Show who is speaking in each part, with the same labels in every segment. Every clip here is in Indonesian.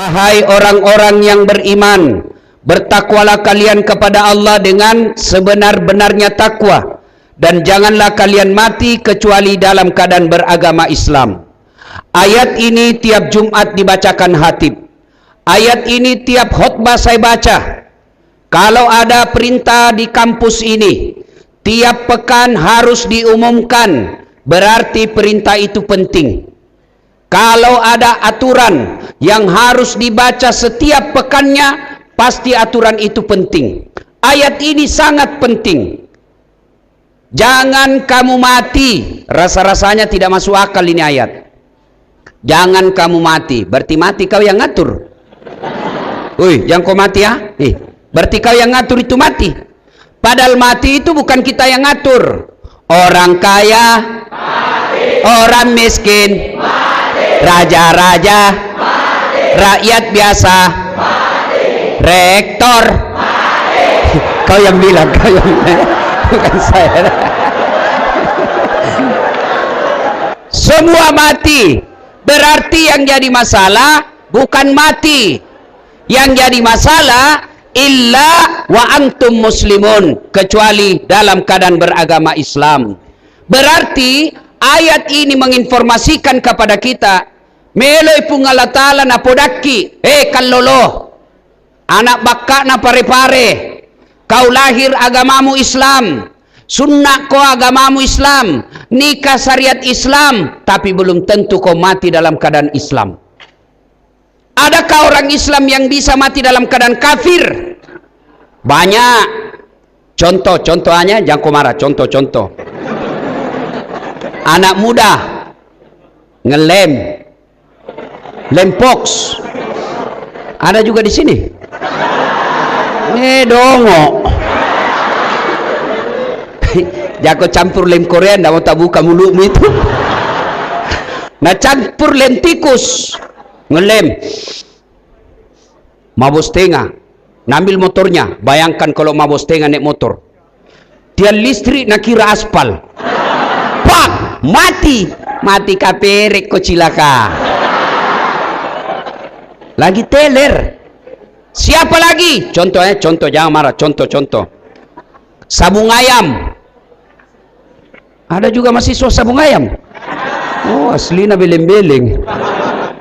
Speaker 1: Wahai orang-orang yang beriman, bertakwalah kalian kepada Allah dengan sebenar-benarnya takwa, dan janganlah kalian mati kecuali dalam keadaan beragama Islam. Ayat ini tiap Jumat dibacakan khatib. Ayat ini tiap khutbah saya baca. Kalau ada perintah di kampus ini, tiap pekan harus diumumkan, berarti perintah itu penting. Kalau ada aturan yang harus dibaca setiap pekannya, pasti aturan itu penting. Ayat ini sangat penting. Jangan kamu mati. Rasa-rasanya tidak masuk akal ini ayat. Jangan kamu mati. Berarti mati kau yang ngatur. Wih, jangan kau mati ya. Berarti kau yang ngatur itu mati. Padahal mati itu bukan kita yang ngatur. Orang kaya, mati. Orang miskin, raja-raja, rakyat biasa, mati. Rektor, mati. Kau yang bilang, bukan saya. Semua mati. Berarti yang jadi masalah bukan mati. Yang jadi masalah illa wa antum muslimun, kecuali dalam keadaan beragama Islam. Berarti ayat ini menginformasikan kepada kita, meloy pun Allah Ta'ala na podaki, kallolo, anak bakka na pare-pare, kau lahir agamamu Islam, sunnah kau agamamu Islam, nikah syariat Islam, tapi belum tentu kau mati dalam keadaan Islam. Adakah orang Islam yang bisa mati dalam keadaan kafir? Banyak. Contoh-contohnya, jangan kau marah, contoh-contoh. Anak muda ngelem, lempox. Ada juga di sini. Dongo. Jangan campur lem Korea, ndak mau tak buka mulutmu itu. Nah, campur lem tikus, ngelem, mabos tengah, ngambil motornya. Bayangkan kalau mabos tengah naik motor, dia listrik nak kira aspal, pak, mati kaperek kau cilaka. Lagi teler. Siapa lagi? Contohnya, contoh, jangan marah, contoh. Sabung ayam. Ada juga mahasiswa sabung ayam. Oh, aslinya beleng-beleng.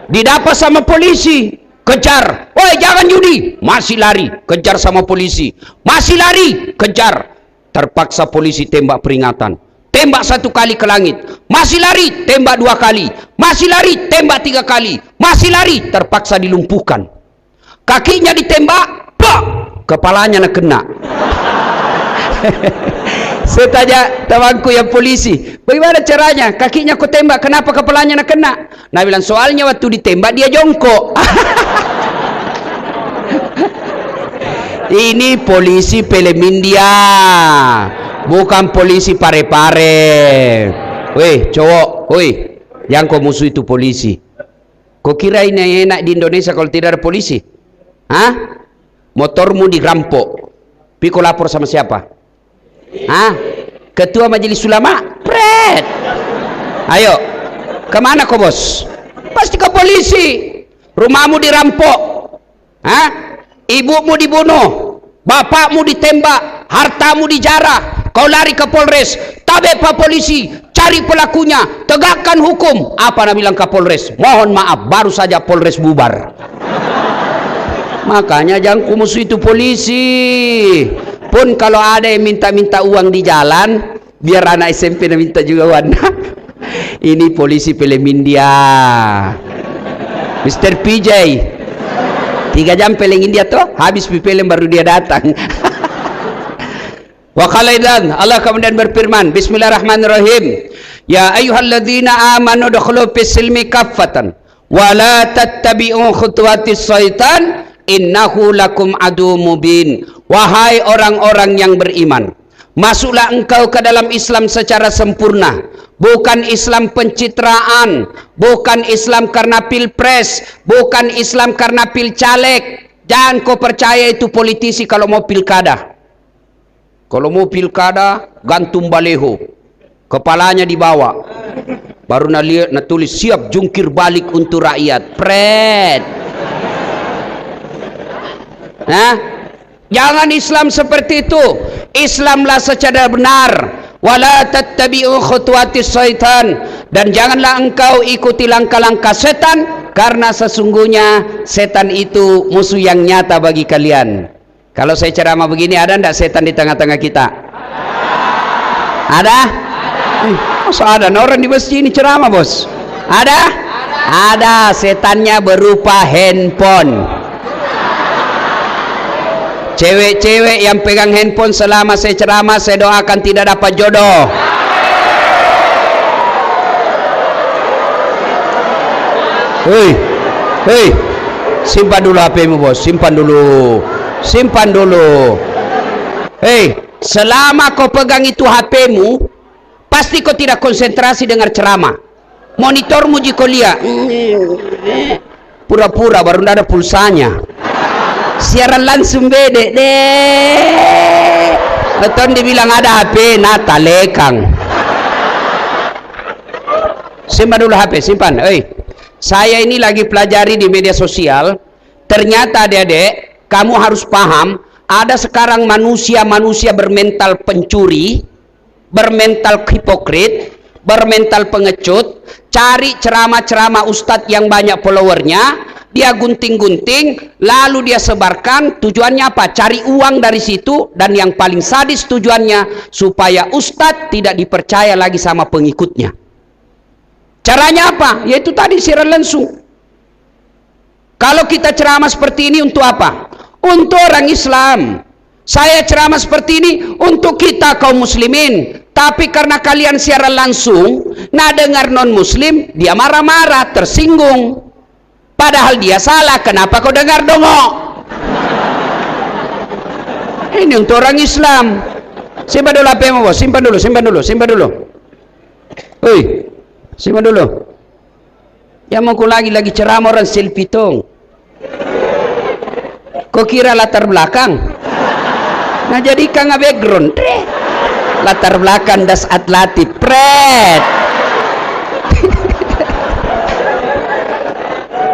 Speaker 1: Didapat sama polisi, kejar. Woi, jangan judi. Masih lari, kejar sama polisi. Masih lari, kejar. Terpaksa polisi tembak peringatan. Tembak 1 kali ke langit. Masih lari, tembak 2 kali. Masih lari, tembak 3 kali. Masih lari, terpaksa dilumpuhkan. Kakinya ditembak, pak, kepalanya nak kena. Saya tanya temanku yang polisi, bagaimana caranya? Kakinya kau tembak, kenapa kepalanya nak kena? Nah, bilang soalnya waktu ditembak dia jongkok. Ini polisi film India, bukan polisi pare-pare. Weh cowok, weh, yang kau musuh itu polisi. Kau kira ini enak di Indonesia kalau tidak ada polisi? Hah? Motormu dirampok, Piko lapor sama siapa? Hah? Ketua majelis ulama? Pret. Ayo, kemana kau bos? Pasti ke polisi. Rumahmu dirampok, hah? Ibumu dibunuh, bapakmu ditembak, hartamu dijarah, kau lari ke Polres. Tabe pak polisi, cari pelakunya, tegakkan hukum. Apa nak bilang ke Polres? Mohon maaf, baru saja Polres bubar. Makanya jangan kumusuh itu polisi. Pun kalau ada yang minta-minta uang di jalan, biar anak SMP minta juga uang. Ini polisi film India. Mr. PJ 3 jam peling India tuh, habis film baru dia datang. Wa qalaidan, Allah kemudian berfirman, bismillahirrahmanirrahim, ya ayyuhalladzina amanu dukhulu fis silmi kaffatan wa la tattabi'u khutuwatis syaitan innahu lakum adu mubin. Wahai orang-orang yang beriman, masuklah engkau ke dalam Islam secara sempurna, bukan Islam pencitraan, bukan Islam karena pilpres, bukan Islam karena pilcaleg. Jangan kau percaya itu politisi kalau mau pilkada. Kalau mau pilkada, gantung baleho, kepalanya dibawa, baru nak tulis siap jungkir balik untuk rakyat. Pret. Nah, jangan Islam seperti itu. Islamlah secara benar. Wala tattabi'u khutuwatis syaitan, dan janganlah engkau ikuti langkah-langkah setan, karena sesungguhnya setan itu musuh yang nyata bagi kalian. Kalau saya ceramah begini, ada enggak setan di tengah-tengah kita? Ada? Masa ada orang di masjid ini ceramah, bos? Ada? Ada. Setannya berupa handphone. Cewek-cewek yang pegang handphone selama saya ceramah, saya doakan tidak dapat jodoh. Hei, simpan dulu HP-mu, bos. Simpan dulu. Hei, selama kau pegang itu HP-mu, pasti kau tidak konsentrasi dengar ceramah. Monitormu jika lihat, pura-pura baru ada pulsanya. Siaran langsung bede deh. Betul dibilang ada HP, nata lekang. Simpan dulu HP, simpan. Saya ini lagi pelajari di media sosial. Ternyata adik-adik, kamu harus paham, ada sekarang manusia bermental pencuri, bermental hipokrit, bermental pengecut, cari ceramah-ceramah ustadz yang banyak followernya, dia gunting-gunting, lalu dia sebarkan. Tujuannya apa? Cari uang dari situ, dan yang paling sadis tujuannya supaya ustadz tidak dipercaya lagi sama pengikutnya. Caranya apa? Yaitu tadi siaran langsung. Kalau kita ceramah seperti ini untuk apa? Untuk orang Islam. Saya ceramah seperti ini untuk kita kaum muslimin. Tapi karena kalian siaran langsung, nah dengar non muslim, dia marah-marah, tersinggung. Padahal dia salah, kenapa kau dengar dongok? Ini untuk orang Islam. Simpan dulu HP-mu, bos. Simpan dulu. Simpan dulu. Ya mau ku lagi ceramah orang selfie tong. Kau kira latar belakang? Nah jadi kang background. Latar belakang das atlatif. Pret.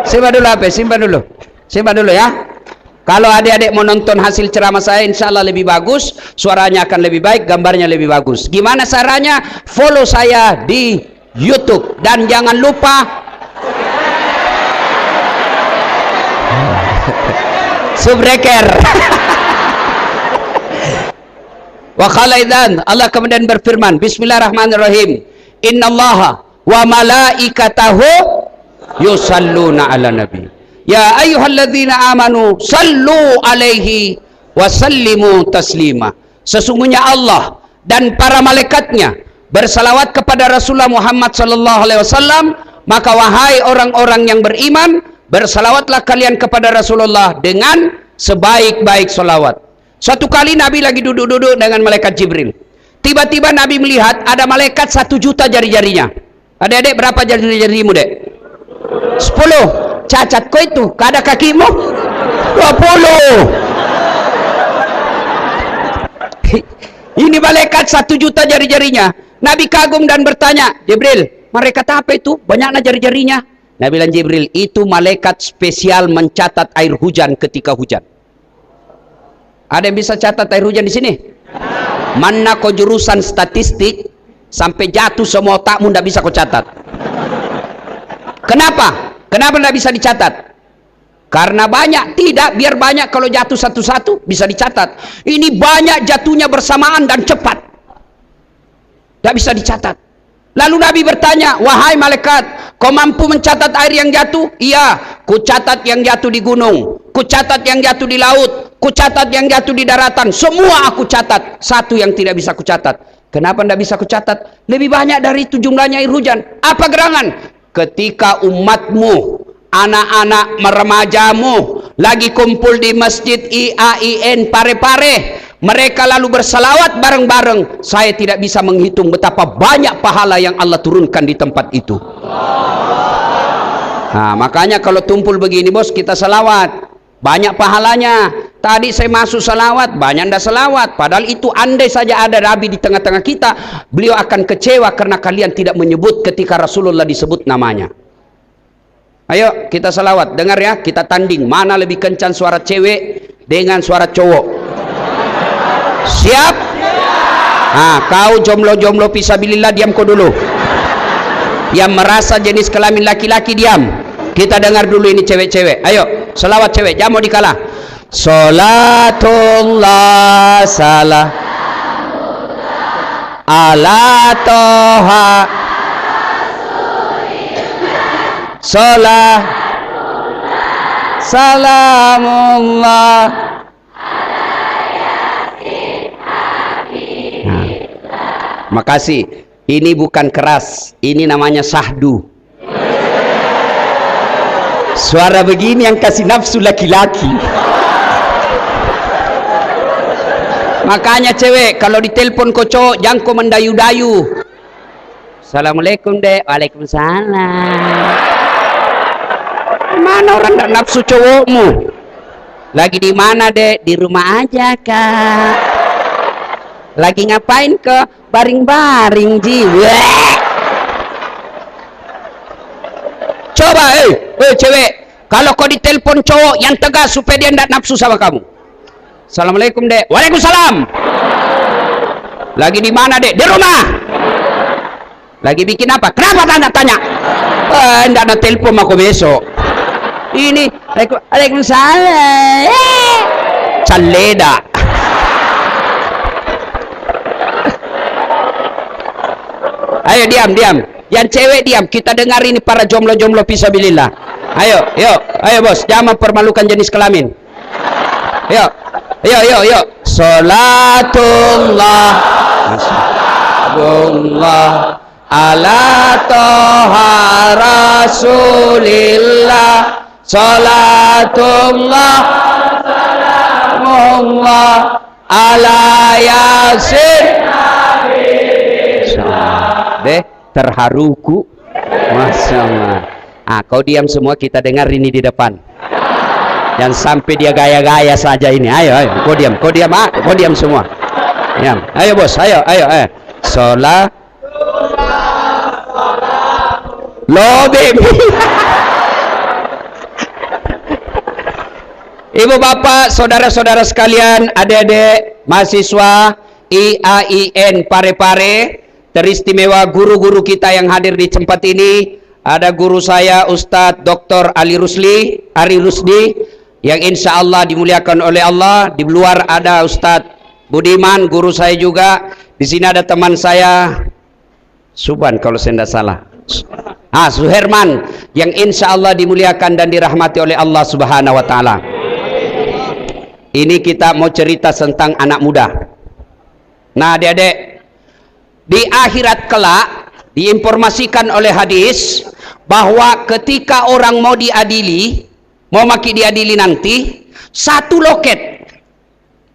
Speaker 1: Simpan dulu ya. Kalau adik-adik mau nonton hasil ceramah saya, insya Allah lebih bagus, suaranya akan lebih baik, gambarnya lebih bagus. Gimana caranya? Follow saya di YouTube, dan jangan lupa subscribe. Wa khalaidan, Allah kemudian berfirman, Bismillahirrahmanirrahim, Innallaha wa malaikatahu yusalluna ala nabi ya ayyuhalladzina amanu sallu alaihi wa sallimu taslima. Sesungguhnya Allah dan para malaikatnya bersalawat kepada Rasulullah Muhammad sallallahu alaihi wasallam, maka wahai orang-orang yang beriman, bersalawatlah kalian kepada Rasulullah dengan sebaik-baik salawat. Suatu kali Nabi lagi duduk-duduk dengan malaikat Jibril. Tiba-tiba Nabi melihat ada malaikat 1 juta jari-jarinya. Adik-adik, berapa jari-jarimu, Dek? 10. Cacat kau itu, kada kakimu 20. Ini malaikat 1 juta jari-jarinya. Nabi kagum dan bertanya, Jibril, malaikat apa itu? Banyaknya jari-jarinya. Nabi bilang, Jibril, itu malaikat spesial mencatat air hujan ketika hujan. Ada yang bisa catat air hujan di sini? Mana kau jurusan statistik sampai jatuh semua otakmu ndak bisa kau catat. Kenapa? Kenapa tidak bisa dicatat? Karena banyak. Tidak, biar banyak, kalau jatuh satu-satu bisa dicatat. Ini banyak jatuhnya bersamaan dan cepat, tidak bisa dicatat. Lalu Nabi bertanya, wahai malaikat, kau mampu mencatat air yang jatuh? Iya, ku catat yang jatuh di gunung, ku catat yang jatuh di laut, ku catat yang jatuh di daratan, semua aku catat. Satu yang tidak bisa ku catat. Kenapa tidak bisa ku catat? Lebih banyak dari itu jumlahnya air hujan. Apa gerangan? Ketika umatmu, anak-anak remajamu lagi kumpul di masjid IAIN Pare-Pare, mereka lalu bersalawat bareng-bareng, saya tidak bisa menghitung betapa banyak pahala yang Allah turunkan di tempat itu. Nah, makanya kalau tumpul begini, bos, kita salawat, banyak pahalanya. Tadi saya masuk salawat, banyak ndak salawat. Padahal itu andai saja ada Nabi di tengah-tengah kita, beliau akan kecewa karena kalian tidak menyebut ketika Rasulullah disebut namanya. Ayo kita salawat, dengar ya, kita tanding mana lebih kencang suara cewek dengan suara cowok. Siap? Kau jomblo-jomblo fisabilillah diam kau dulu. Yang merasa jenis kelamin laki-laki diam. Kita dengar dulu ini cewek-cewek. Ayo, salawat cewek, jangan mau dikalah. Salatullah salam ala toha salat salamullah. Makasih. Ini bukan keras, ini namanya sahdu. Suara begini yang kasih nafsu laki-laki. Makanya cewek kalau ditelepon kau cowok jangan kau mendayu-dayu. Assalamualaikum dek. Waalaikumsalam. Mana orang tak nafsu cowokmu? Lagi di mana dek? Di rumah aja kak. Lagi ngapain ke? Baring-baring jiwa. Coba cewek, kalau kau ditelepon cowok yang tegas supaya dia tidak nafsu sama kamu. Assalamualaikum dek. Waalaikumsalam. Lagi di mana dek? Di rumah. Lagi bikin apa? Kenapa tanya? Tidak ada telepon aku besok. Ini Waalaikumsalam. Caleda. Ayo diam. Yang cewek diam. Kita dengar ini para jomblo-jomblo fisabilillah. Ayo bos, jangan mempermalukan jenis kelamin. Yuk. Salatullah ala toha rasulillah. Salatullah salamullah ala yasin. Deh, terharuku. Masya Allah. Kau diam semua, kita dengar ini di depan. Yang sampai dia gaya-gaya saja ini. Ayo, kau diam semua. Diam. Ayo bos, ayo. Sholat. Lo baby. Ibu bapak, saudara-saudara sekalian, adik-adik, mahasiswa IAIN Parepare, teristimewa guru-guru kita yang hadir di tempat ini. Ada guru saya Ustadz Dr. Ari Rusdi, yang insya Allah dimuliakan oleh Allah. Di luar ada Ustadz Budiman, guru saya juga. Di sini ada teman saya Suban kalau saya tidak salah, Suherman, yang insya Allah dimuliakan dan dirahmati oleh Allah Subhanahu Wa Taala. Ini kita mau cerita tentang anak muda. Nah adik-adik, di akhirat kelak diinformasikan oleh hadis bahwa ketika orang mau diadili, mau maki diadili nanti, satu loket.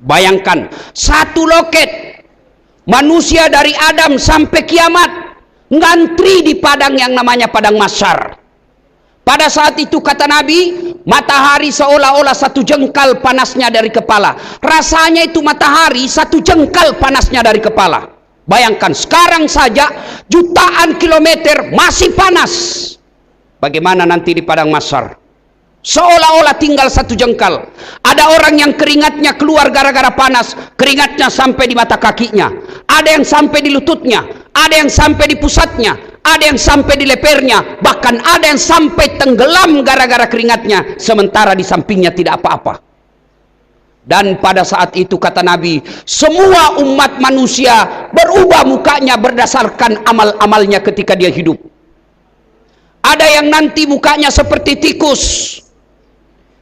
Speaker 1: Bayangkan, satu loket manusia dari Adam sampai kiamat ngantri di padang yang namanya padang mahsyar. Pada saat itu kata Nabi, matahari seolah-olah satu jengkal panasnya dari kepala. Rasanya itu matahari satu jengkal panasnya dari kepala. Bayangkan sekarang saja jutaan kilometer masih panas. Bagaimana nanti di padang mahsyar? Seolah-olah tinggal satu jengkal. Ada orang yang keringatnya keluar gara-gara panas, keringatnya sampai di mata kakinya. Ada yang sampai di lututnya, ada yang sampai di pusatnya, ada yang sampai di lepernya, bahkan ada yang sampai tenggelam gara-gara keringatnya, sementara di sampingnya tidak apa-apa. Dan pada saat itu kata Nabi, semua umat manusia berubah mukanya berdasarkan amal-amalnya ketika dia hidup. Ada yang nanti mukanya seperti tikus.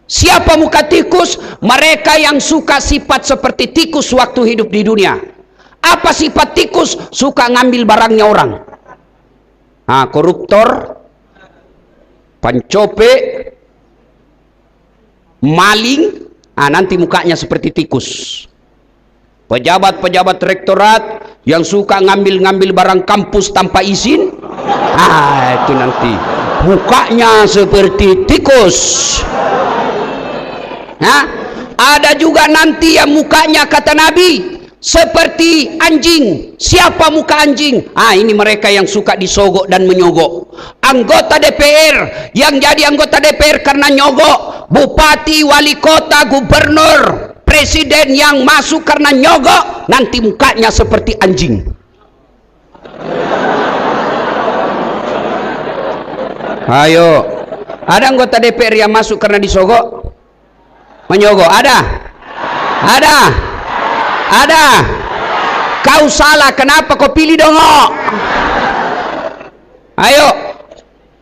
Speaker 1: Siapa muka tikus? Mereka yang suka sifat seperti tikus waktu hidup di dunia. Apa sifat tikus? Suka ngambil barangnya orang. Koruptor, pancope, maling. Nanti mukanya seperti tikus. Pejabat-pejabat rektorat yang suka ngambil-ngambil barang kampus tanpa izin, itu nanti mukanya seperti tikus. Ada juga nanti yang mukanya kata Nabi seperti anjing. Siapa muka anjing? Ini mereka yang suka disogok dan menyogok. Anggota DPR yang jadi anggota DPR karena nyogok, bupati, wali kota, gubernur, presiden yang masuk karena nyogok, nanti mukanya seperti anjing. Ayo, ada anggota DPR yang masuk karena disogok, menyogok? Ada? Kau salah, kenapa kau pilih dongok? Ayo,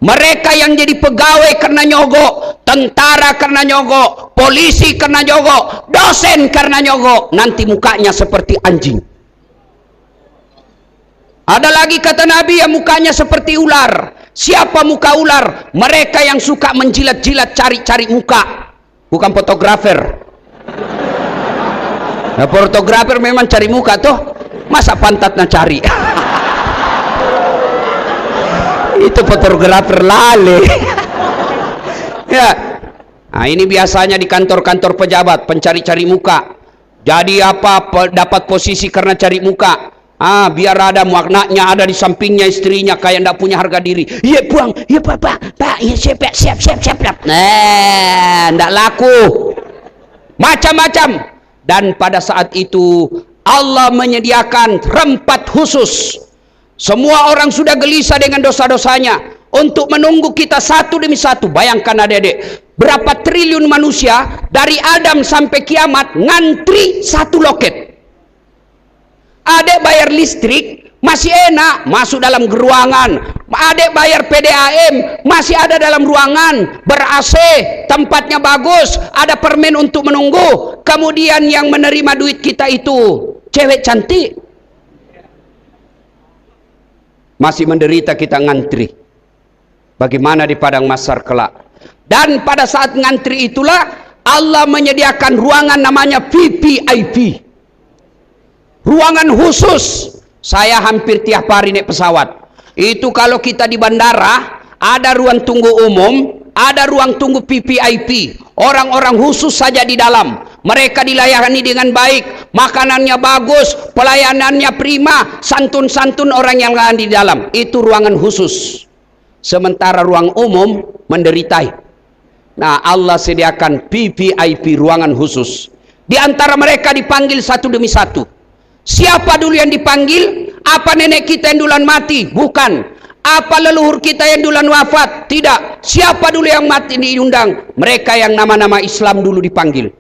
Speaker 1: mereka yang jadi pegawai karena nyogok, tentara karena nyogok, polisi karena nyogok, dosen karena nyogok, nanti mukanya seperti anjing. Ada lagi kata Nabi yang mukanya seperti ular. Siapa muka ular? Mereka yang suka menjilat-jilat, cari-cari muka, bukan fotografer. Nah, fotografer memang cari muka toh, masa pantatnya cari? Itu fotografer lale. Ya. Nah, ini biasanya di kantor-kantor pejabat, pencari-cari muka. Jadi apa? Dapat posisi karena cari muka. Biar ada maknanya, ada di sampingnya istrinya kayak ndak punya harga diri. Iya buang, iya pak, iya siap. Nah, ndak laku. Macam-macam. Dan pada saat itu Allah menyediakan tempat khusus. Semua orang sudah gelisah dengan dosa-dosanya untuk menunggu kita satu demi satu. Bayangkan adik-adik, berapa triliun manusia dari Adam sampai kiamat ngantri satu loket. Adek bayar listrik masih enak, masuk dalam ruangan. Adek bayar PDAM masih ada dalam ruangan, ber-AC, tempatnya bagus, ada permen untuk menunggu. Kemudian yang menerima duit kita itu cewek cantik, masih menderita kita ngantri. Bagaimana di padang mahsyar kelak? Dan pada saat ngantri itulah Allah menyediakan ruangan namanya VVIP, ruangan khusus. Saya hampir tiap hari naik pesawat. Itu kalau kita di bandara, ada ruang tunggu umum, ada ruang tunggu VVIP. Orang-orang khusus saja di dalam. Mereka dilayani dengan baik, makanannya bagus, pelayanannya prima, santun-santun orang yang ada di dalam. Itu ruangan khusus. Sementara ruang umum menderita. Nah, Allah sediakan VVIP, ruangan khusus. Di antara mereka dipanggil satu demi satu. Siapa dulu yang dipanggil? Apa nenek kita yang duluan mati? Bukan. Apa leluhur kita yang duluan wafat? Tidak. Siapa dulu yang mati diundang? Mereka yang nama-nama Islam dulu dipanggil.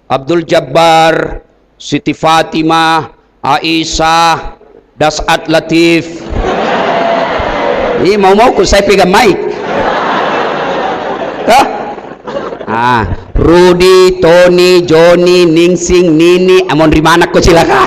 Speaker 1: Abdul Jabbar, Siti Fatimah, Aisyah, Das'at Latif. Ini mau-mauku saya pegang mic. Rudy, Tony, Johnny, Ningsing, Nini, amon rimana ko silakan.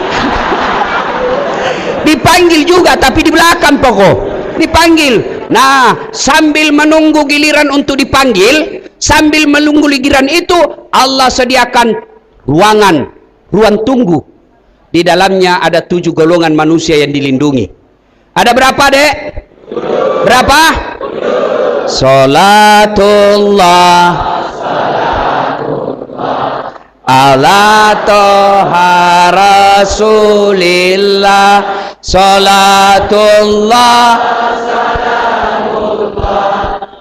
Speaker 1: Dipanggil juga, tapi di belakang pokok dipanggil. Nah, sambil menunggu giliran untuk dipanggil, sambil menunggu giliran itu, Allah sediakan ruang tunggu. Di dalamnya ada 7 golongan manusia yang dilindungi. Ada berapa, Dek? Berapa? Salatullah ala toha rasulillah, salatullah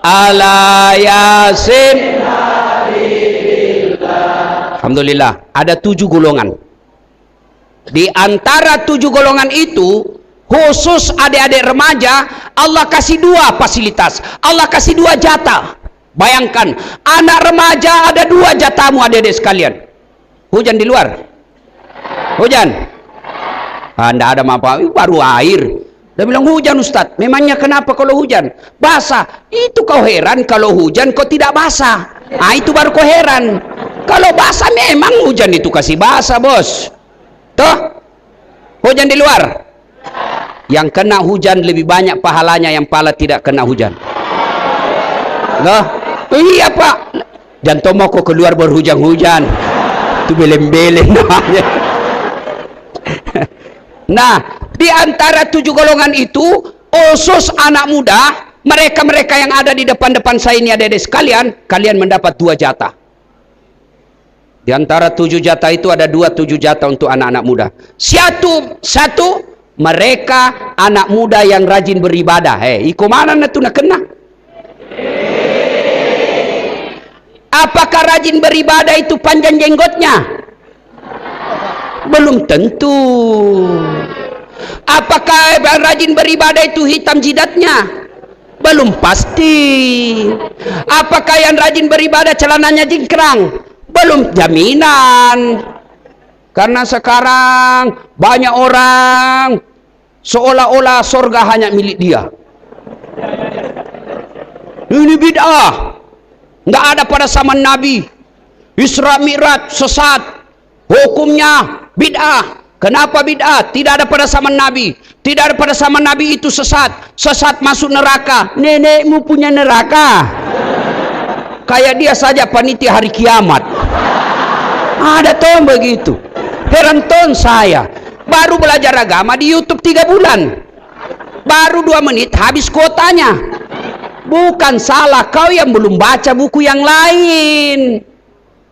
Speaker 1: ala yasin. Alhamdulillah, ada 7 golongan. Di antara 7 golongan itu, khusus adik-adik remaja, Allah kasih 2 fasilitas, Allah kasih 2 jatah. Bayangkan, anak remaja ada 2 jatahmu adik-adik sekalian. Hujan di luar? Hujan? Tidak ada apa-apa, baru air. Dia bilang hujan Ustadz. Memangnya kenapa kalau hujan? Basah. Itu kau heran kalau hujan kau tidak basah. Itu baru kau heran. Kalau basah memang hujan itu kasih basah, bos. Tuh, hujan di luar. Yang kena hujan lebih banyak pahalanya yang pala tidak kena hujan. Loh, iya Pak. Jangan mau kau keluar berhujan-hujan. Itu beleng-beleng namanya. Nah, di antara 7 golongan itu, khusus anak muda, mereka-mereka yang ada di depan-depan saya ini, adik-adik sekalian, kalian mendapat 2 jatah. Di antara 7 jatah itu ada 7 jatah untuk anak-anak muda. Satu mereka anak muda yang rajin beribadah. Iko mana na tu nak kena? Apakah rajin beribadah itu panjang jenggotnya? Belum tentu. Apakah rajin beribadah itu hitam jidatnya? Belum pasti. Apakah yang rajin beribadah celananya jingkrang? Belum jaminan. Karena sekarang banyak orang seolah-olah surga hanya milik dia. Ini bid'ah. Nggak ada pada zaman Nabi. Isra Mi'raj sesat. Hukumnya bid'ah. Kenapa bid'ah? Tidak ada pada zaman Nabi. Tidak ada pada zaman Nabi itu sesat. Sesat masuk neraka. Nenekmu punya neraka. Kayak dia saja panitia hari kiamat. Ada tuh begitu. Heran ton saya. Baru belajar agama di YouTube 3 bulan. Baru 2 menit habis kuotanya. Bukan salah kau yang belum baca buku yang lain.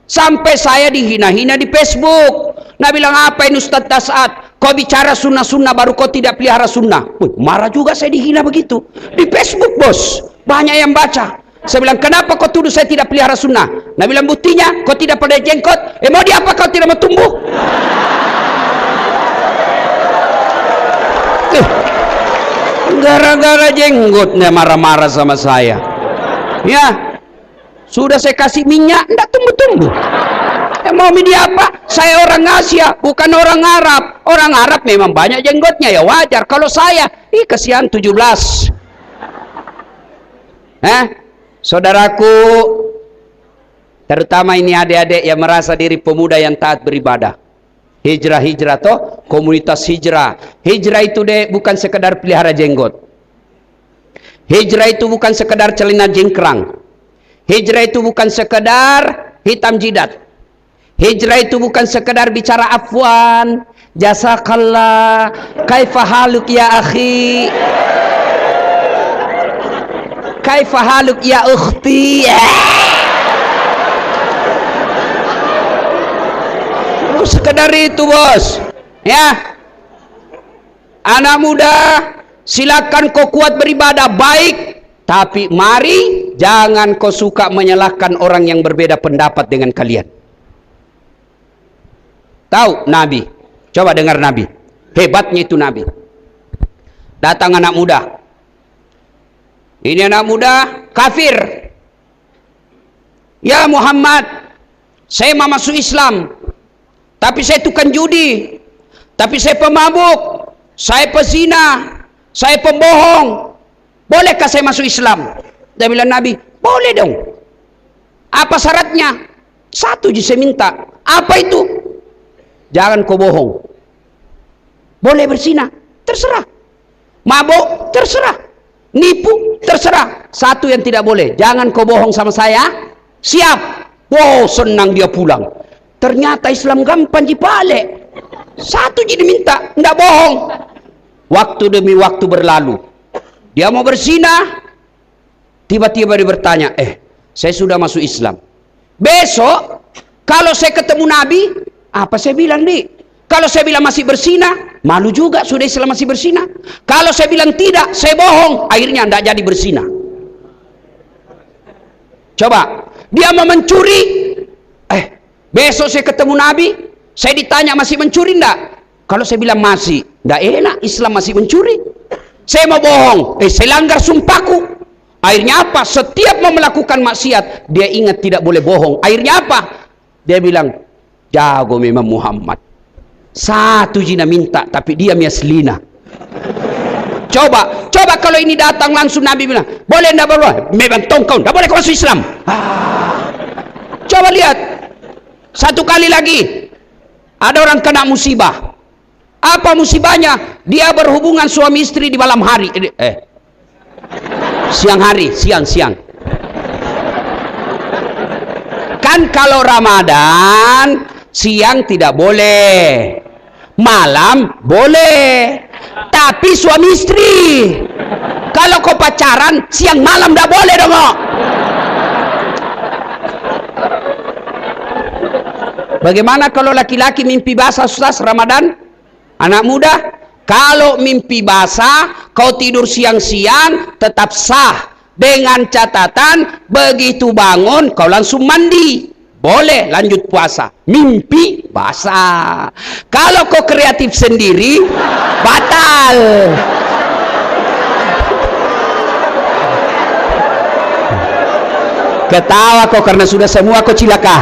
Speaker 1: Sampai saya dihina-hina di Facebook. Nah bilang, apa ini Ustaz Dasat? Kau bicara sunnah-sunnah baru kau tidak pelihara sunnah. Marah juga saya dihina begitu. Di Facebook bos. Banyak yang baca. Saya bilang, kenapa kau tuduh saya tidak pelihara sunnah? Nah bilang, buktinya kau tidak pada jenggot. Mau diapa kau tidak mau tumbuh? Gara-gara jenggotnya marah-marah sama saya. Ya, sudah saya kasih minyak, tidak tumbuh-tumbuh. Mau media apa? Saya orang Asia, bukan orang Arab. Orang Arab memang banyak jenggotnya, ya wajar. Kalau saya, kasihan 17. Saudaraku, terutama ini adik-adik yang merasa diri pemuda yang taat beribadah. Hijrah toh, komunitas hijrah. Hijrah itu bukan sekedar pelihara jenggot. Hijrah itu bukan sekedar celana jingkrang. Hijrah itu bukan sekedar hitam jidat. Hijrah itu bukan sekedar bicara afwan, jazakallah, kaifa haluk ya akhi, kaifa haluk ya ukhti. Sekedar itu bos. Ya, anak muda, silakan kau kuat beribadah baik, tapi mari jangan kau suka menyalahkan orang yang berbeda pendapat dengan kalian. Tahu Nabi? Coba dengar Nabi. Hebatnya itu Nabi. Datang anak muda. Ini anak muda kafir. Ya Muhammad, saya mau masuk Islam. Tapi saya tukang judi. Tapi saya pemabuk. Saya pezina. Saya pembohong. Bolehkah saya masuk Islam? Dia bilang Nabi, boleh dong. Apa syaratnya? 1 je saya minta. Apa itu? Jangan kau bohong. Boleh berzina, terserah. Mabuk, terserah. Nipu, terserah. 1 yang tidak boleh, jangan kau bohong sama saya. Siap. Wow, senang dia pulang. Ternyata Islam gampang dibalik. 1 je diminta, tidak bohong. Waktu demi waktu berlalu. Dia mau berzina. Tiba-tiba dia bertanya, saya sudah masuk Islam. Besok, kalau saya ketemu Nabi, apa saya bilang nih? Kalau saya bilang masih berzina, malu juga sudah Islam masih berzina. Kalau saya bilang tidak, saya bohong, akhirnya tidak jadi berzina. Coba, dia mau mencuri, besok saya ketemu Nabi, saya ditanya masih mencuri enggak? Kalau saya bilang masih, enggak enak, Islam masih mencuri. Saya mau bohong, saya langgar sumpahku. Akhirnya apa? Setiap mau melakukan maksiat, dia ingat tidak boleh bohong. Akhirnya apa? Dia bilang, jago memang Muhammad. 1 jina minta, tapi dia miaslina. Coba kalau ini datang langsung Nabi bilang, boleh enggak boleh? Memang tongkau, enggak boleh kau masuk Islam. Coba lihat. 1 kali lagi, ada orang kena musibah. Apa musibahnya? Dia berhubungan suami istri di malam hari. Siang hari, siang. Kan kalau Ramadan, siang tidak boleh. Malam boleh. Tapi suami istri. Kalau kau pacaran, siang malam tidak boleh dong. Bagaimana kalau laki-laki mimpi basah Ustaz Ramadan? Anak muda, kalau mimpi basah kau tidur siang-siang tetap sah, dengan catatan begitu bangun kau langsung mandi, boleh lanjut puasa. Mimpi basah. Kalau kau kreatif sendiri batal. Ketawa kau karena sudah semua kau cilaka.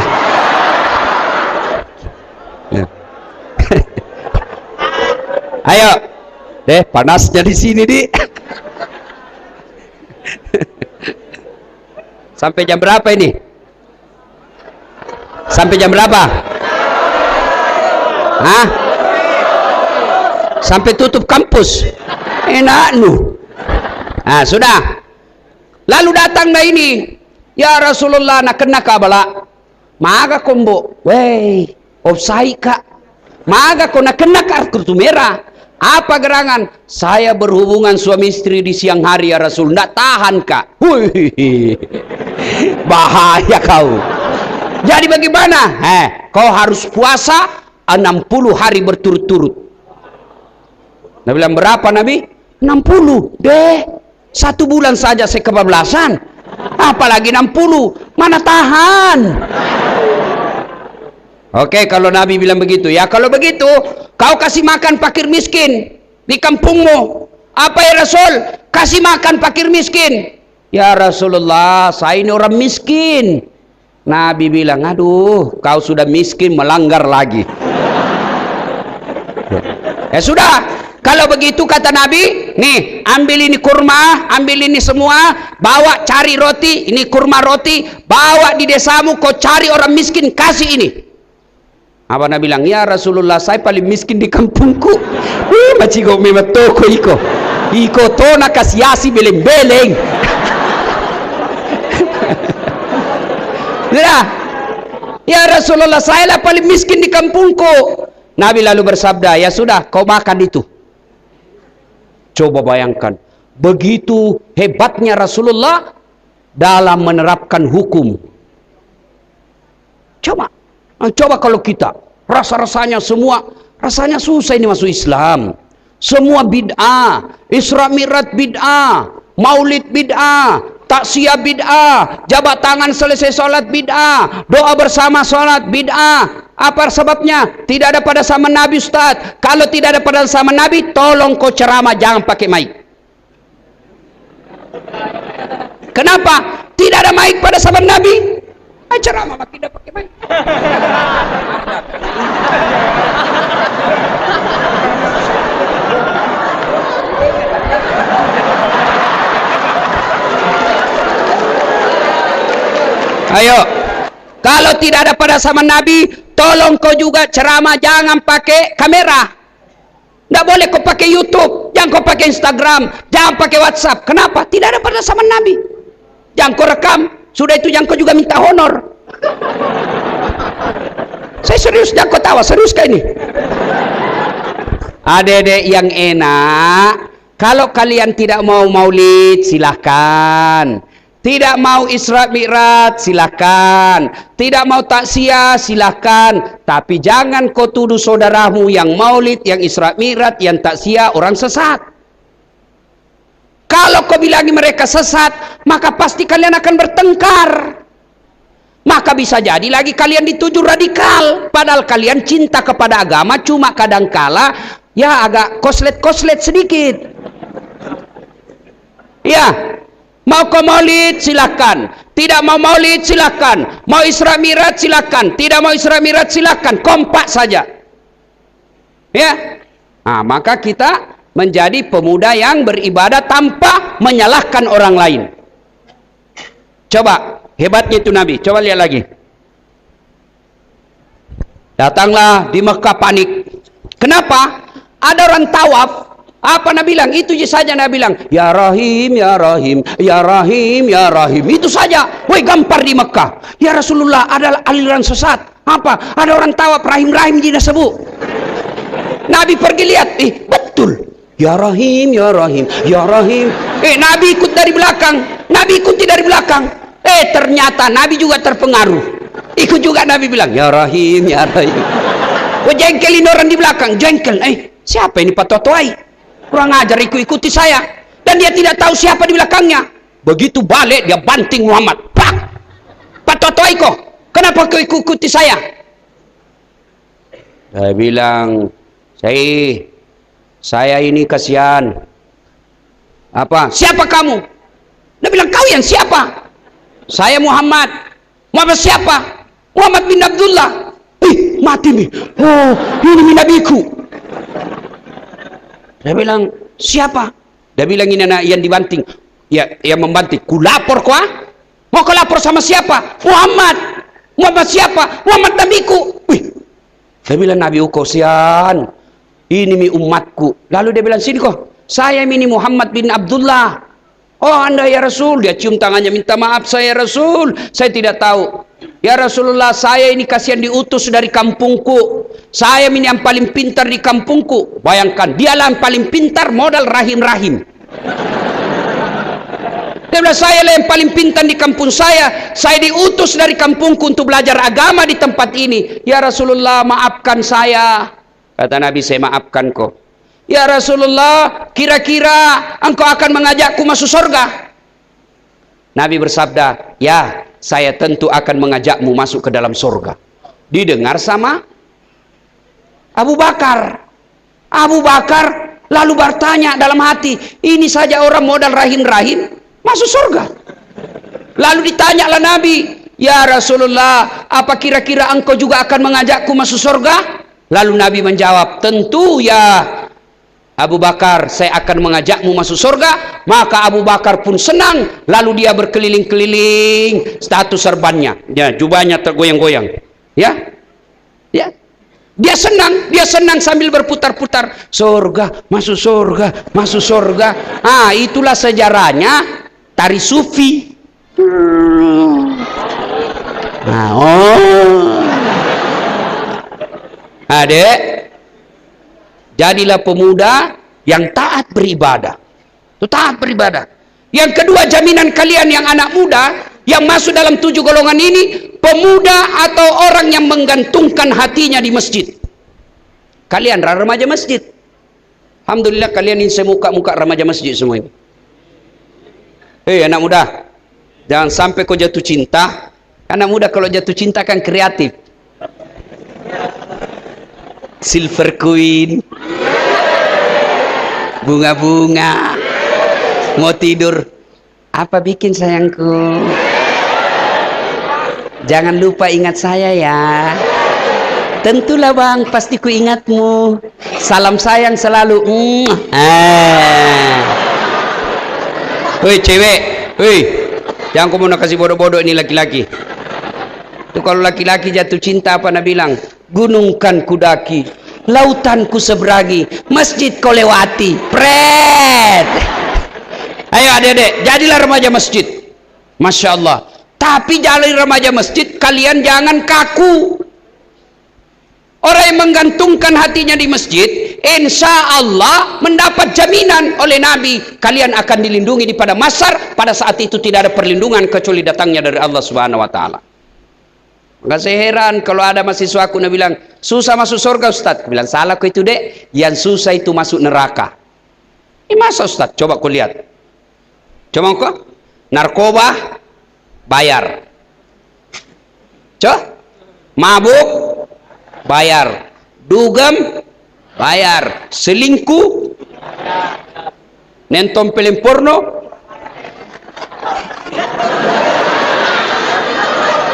Speaker 1: Ayo, deh panasnya di sini di. Sampai jam berapa ini? Sampai jam berapa? Hah? Sampai tutup kampus. Enak nu. Nah, sudah. Lalu datang dah ini. Ya Rasulullah nak kena kabala. Maga kombo. Wey, offside kak. Maga kau nak kena kartu merah. Apa gerangan? Saya berhubungan suami istri di siang hari ya Rasul. Nggak tahan kak. Wih, bahaya kau. Jadi bagaimana? Kau harus puasa 60 hari berturut-turut. Nabi bilang berapa Nabi? 60. Deh, 1 bulan saja saya kebablasan. Apalagi 60. Mana tahan? Oke, kalau Nabi bilang begitu. Ya kalau begitu, kau kasih makan fakir miskin di kampungmu. Apa ya Rasul? Kasih makan fakir miskin. Ya Rasulullah, saya ini orang miskin. Nabi bilang, aduh, kau sudah miskin melanggar lagi. Ya sudah, kalau begitu kata Nabi, nih ambil ini kurma, ambil ini semua, bawa cari roti, ini kurma roti, bawa di desamu, kau cari orang miskin, kasih ini. Apa Nabi bilang, ya Rasulullah, saya paling miskin di kampungku. Macam kau memang toko iko. Iko to nak kasiasi beleng-beleng. Ya Rasulullah, saya lah paling miskin di kampungku. Nabi lalu bersabda, ya sudah, kau makan itu. Coba bayangkan, begitu hebatnya Rasulullah dalam menerapkan hukum. Coba kalau kita rasa-rasanya semua, rasanya susah ini masuk Islam. Semua bid'ah, Isra Mi'raj bid'ah, Maulid bid'ah, taksiyah bid'ah, jabat tangan selesai sholat bid'ah, doa bersama sholat bid'ah. Apa sebabnya? Tidak ada pada zaman Nabi Ustaz. Kalau tidak ada pada zaman Nabi, tolong kau ceramah jangan pakai mic. Kenapa? Tidak ada mic pada zaman Nabi. Ceramah tidak pakai mic. Ayo, kalau tidak ada pada zaman Nabi, tolong kau juga ceramah jangan pakai kamera. Tidak boleh kau pakai YouTube, jangan kau pakai Instagram, jangan pakai WhatsApp. Kenapa? Tidak ada pada zaman Nabi. Jangan kau rekam, sudah itu jangan kau juga minta honor. Saya serius, jangan kau tawa, serius kah ini? Adik-adik yang enak, kalau kalian tidak mau maulid silahkan. Tidak mau Isra Mi'raj silahkan. Tidak mau taksiyah silahkan. Tapi jangan kau tuduh saudaramu yang maulid, yang Isra Mi'raj, yang taksiyah orang sesat. Kalau kau bilangi mereka sesat, maka pasti kalian akan bertengkar. Maka bisa jadi lagi kalian dituduh radikal. Padahal kalian cinta kepada agama, cuma kadangkala ya agak koslet-koslet sedikit. Ya. Mau kau maulid silakan, tidak mau maulid silakan, mau Isra Mi'raj silakan, tidak mau Isra Mi'raj silakan, kompak saja. Ya, nah, maka kita menjadi pemuda yang beribadah tanpa menyalahkan orang lain. Coba hebatnya itu Nabi. Coba lihat lagi. Datanglah di Mekah panik. Kenapa? Ada orang tawaf. Apa Nabi bilang? Itu saja Nabi bilang. Ya Rahim, Ya Rahim, Ya Rahim, Ya Rahim. Itu saja. Woi, gampar di Mekah. Ya Rasulullah, adalah aliran sesat. Apa? Ada orang tawaf Rahim-Rahim tidak sebut. Nabi pergi lihat. Betul. Ya Rahim, Ya Rahim, Ya Rahim. Nabi ikut dari belakang. Nabi ikuti dari belakang. Ternyata Nabi juga terpengaruh. Ikut juga Nabi bilang, ya Rahim, ya Rahim. Oh, jengkelin orang di belakang, jengkel. Siapa ini Pak Totoai? Kurang ajar, ikuti saya. Dan dia tidak tahu siapa di belakangnya. Begitu balik, dia banting Muhammad. Pak! Pak Totoai kok, kenapa kau ikuti saya? Saya bilang, saya ini kasihan. Apa? Siapa kamu? Dia bilang, kau yang siapa? Saya Muhammad. Muhammad siapa? Muhammad bin Abdullah. Mati nih. Oh, ini nabiku. Dia bilang, siapa? Dia bilang, ini anak yang dibanting. Ya, yang membanting. Ku lapor kau? Mau kau lapor sama siapa? Muhammad. Muhammad siapa? Muhammad nabiku. Dia bilang, Nabi kasihan. Ini mi umatku. Lalu dia bilang, sini kok. Saya ini Muhammad bin Abdullah. Oh, Anda ya Rasul. Dia cium tangannya, minta maaf saya Rasul. Saya tidak tahu. Ya Rasulullah, saya ini kasihan diutus dari kampungku. Saya ini yang paling pintar di kampungku. Bayangkan, dialah yang paling pintar, modal rahim-rahim. Dia bilang, saya lah yang paling pintar di kampung saya. Saya diutus dari kampungku untuk belajar agama di tempat ini. Ya Rasulullah, maafkan saya. Kata Nabi, saya maafkan kau. Ya Rasulullah, kira-kira engkau akan mengajakku masuk surga? Nabi bersabda, ya, saya tentu akan mengajakmu masuk ke dalam surga. Didengar sama Abu Bakar. Abu Bakar lalu bertanya dalam hati, ini saja orang modal rahim-rahim masuk surga. Lalu ditanyalah Nabi, ya Rasulullah, apa kira-kira engkau juga akan mengajakku masuk surga? Lalu Nabi menjawab, tentu ya Abu Bakar, saya akan mengajakmu masuk surga. Maka Abu Bakar pun senang. Lalu dia berkeliling-keliling status serbannya. Ya, jubahnya tergoyang-goyang. Ya, ya. Dia senang sambil berputar-putar. Surga, masuk surga, masuk surga. Ah, itulah sejarahnya tari sufi. Nah, Adek, jadilah pemuda yang taat beribadah. Itu taat beribadah. Yang kedua, jaminan kalian yang anak muda yang masuk dalam 7 golongan ini, pemuda atau orang yang menggantungkan hatinya di masjid. Kalian remaja masjid. Alhamdulillah kalian ini semuka-muka remaja masjid semua ini. Anak muda, jangan sampai kau jatuh cinta. Anak muda kalau jatuh cinta kan kreatif. Silver Queen, bunga-bunga, mau tidur, apa bikin sayangku, jangan lupa ingat saya ya. Tentulah bang, pasti ku ingatmu, salam sayang selalu. Woi cewek, woi, jangan kau mau kasih bodoh-bodoh ini laki-laki. Itu kalau laki-laki jatuh cinta apa Nabi bilang? Gunung kan kudaki, lautan ku seberangi, masjid kau lewati. Pret. Ayo adik-adik, jadilah remaja masjid. Masya Allah. Tapi jadi remaja masjid, kalian jangan kaku. Orang yang menggantungkan hatinya di masjid, insya Allah mendapat jaminan oleh Nabi, kalian akan dilindungi di pada masar. Pada saat itu tidak ada perlindungan kecuali datangnya dari Allah Subhanahu Wa Taala. Maka saya heran kalau ada mahasiswa aku bilang, susah masuk surga Ustaz. Aku bilang, salah kau itu dek, yang susah itu masuk neraka. Ini masa Ustaz? Coba kau lihat. Coba kau, narkoba, bayar. Coba, mabuk, bayar. Dugem, bayar. Selingkuh, nonton film porno.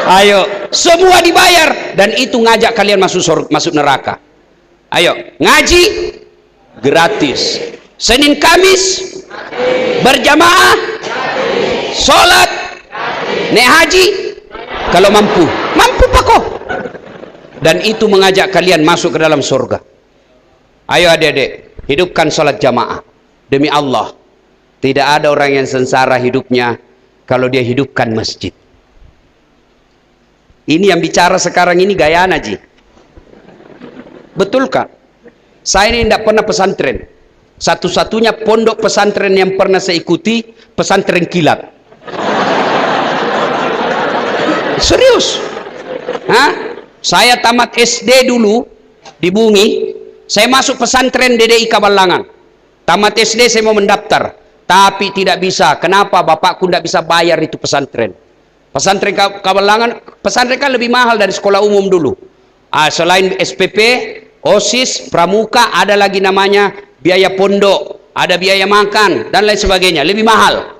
Speaker 1: Ayo, semua dibayar dan itu ngajak kalian masuk neraka. Ayo, ngaji gratis. Senin Kamis berjamaah, sholat, naik haji kalau mampu pak kok. Dan itu mengajak kalian masuk ke dalam surga. Ayo adik-adik, hidupkan sholat jamaah. Demi Allah, tidak ada orang yang sengsara hidupnya kalau dia hidupkan masjid. Ini yang bicara sekarang ini gaya Naji. Betulkah? Saya ini tidak pernah pesantren. Satu-satunya pondok pesantren yang pernah saya ikuti, pesantren kilat. Serius. Saya tamat SD dulu di Bungi, saya masuk pesantren DDI Kabalangan. Tamat SD saya mau mendaftar, tapi tidak bisa. Kenapa? Bapakku tidak bisa bayar itu pesantren. Pesantren Kabalangan, pesantren kan lebih mahal dari sekolah umum dulu. Selain SPP, OSIS, Pramuka, ada lagi namanya biaya pondok, ada biaya makan, dan lain sebagainya, lebih mahal.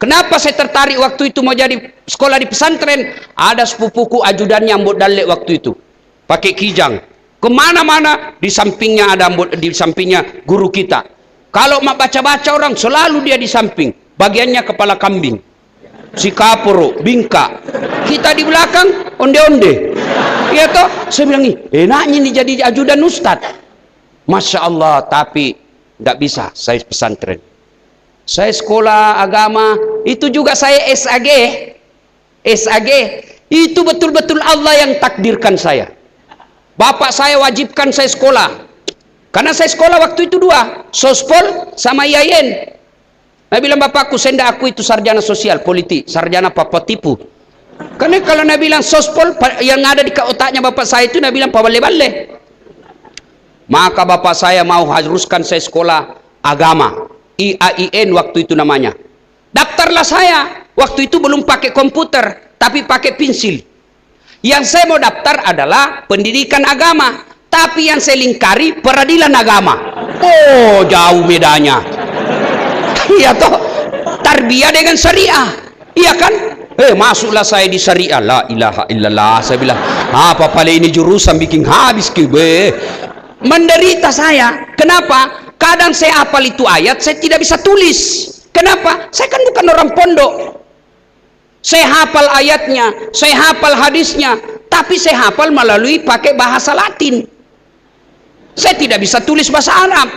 Speaker 1: Kenapa saya tertarik waktu itu mau jadi sekolah di pesantren? Ada sepupuku ajudannya ambut dalek waktu itu, pakai kijang, kemana-mana di sampingnya ada di sampingnya guru kita. Kalau mak baca-baca orang selalu dia di samping, bagiannya kepala kambing, si kapuro, bingka, kita di belakang onde-onde. Iya toh, saya bilang enaknya nih jadi ajudan ustad. Masya Allah, tapi nggak bisa saya pesantren. Saya sekolah agama, itu juga saya SAG. Itu betul-betul Allah yang takdirkan saya. Bapak saya wajibkan saya sekolah. Karena saya sekolah waktu itu dua, Sospol sama IAIN. Saya bilang bapakku, saya tidak aku itu sarjana sosial, politik, sarjana papa tipu. Karena kalau Nabi bilang Sospol, yang ada di otaknya bapak saya itu Nabi bilang pabale-bale. Maka bapak saya mau haruskan saya sekolah agama. IAIN waktu itu namanya. Daftarlah saya. Waktu itu belum pakai komputer, tapi pakai pensil. Yang saya mau daftar adalah pendidikan agama, tapi yang saya lingkari peradilan agama. Oh, jauh bedanya. Iya toh, tarbiyah dengan syariah. Iya kan? Masuklah saya di syariah. La ilaha illallah. Saya bilang, apa pale ini jurusan bikin habis kibe. Menderita saya. Kenapa? Kadang saya hafal itu ayat, saya tidak bisa tulis. Kenapa? Saya kan bukan orang pondok. Saya hafal ayatnya, saya hafal hadisnya, tapi saya hafal melalui pakai bahasa Latin. Saya tidak bisa tulis bahasa Arab.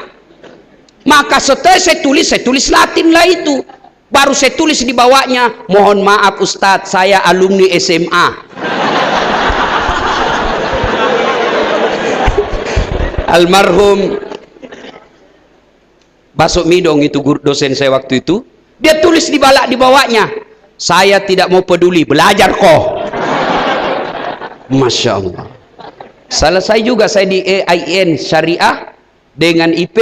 Speaker 1: Maka setelah saya tulis Latin lah itu. Baru saya tulis di bawahnya, mohon maaf Ustadz, saya alumni SMA. Almarhum Basuk Midong itu guru dosen saya waktu itu, dia tulis di bawahnya, saya tidak mau peduli, belajar kok. Masya Allah. Selesai juga saya di IAIN Syariah dengan IP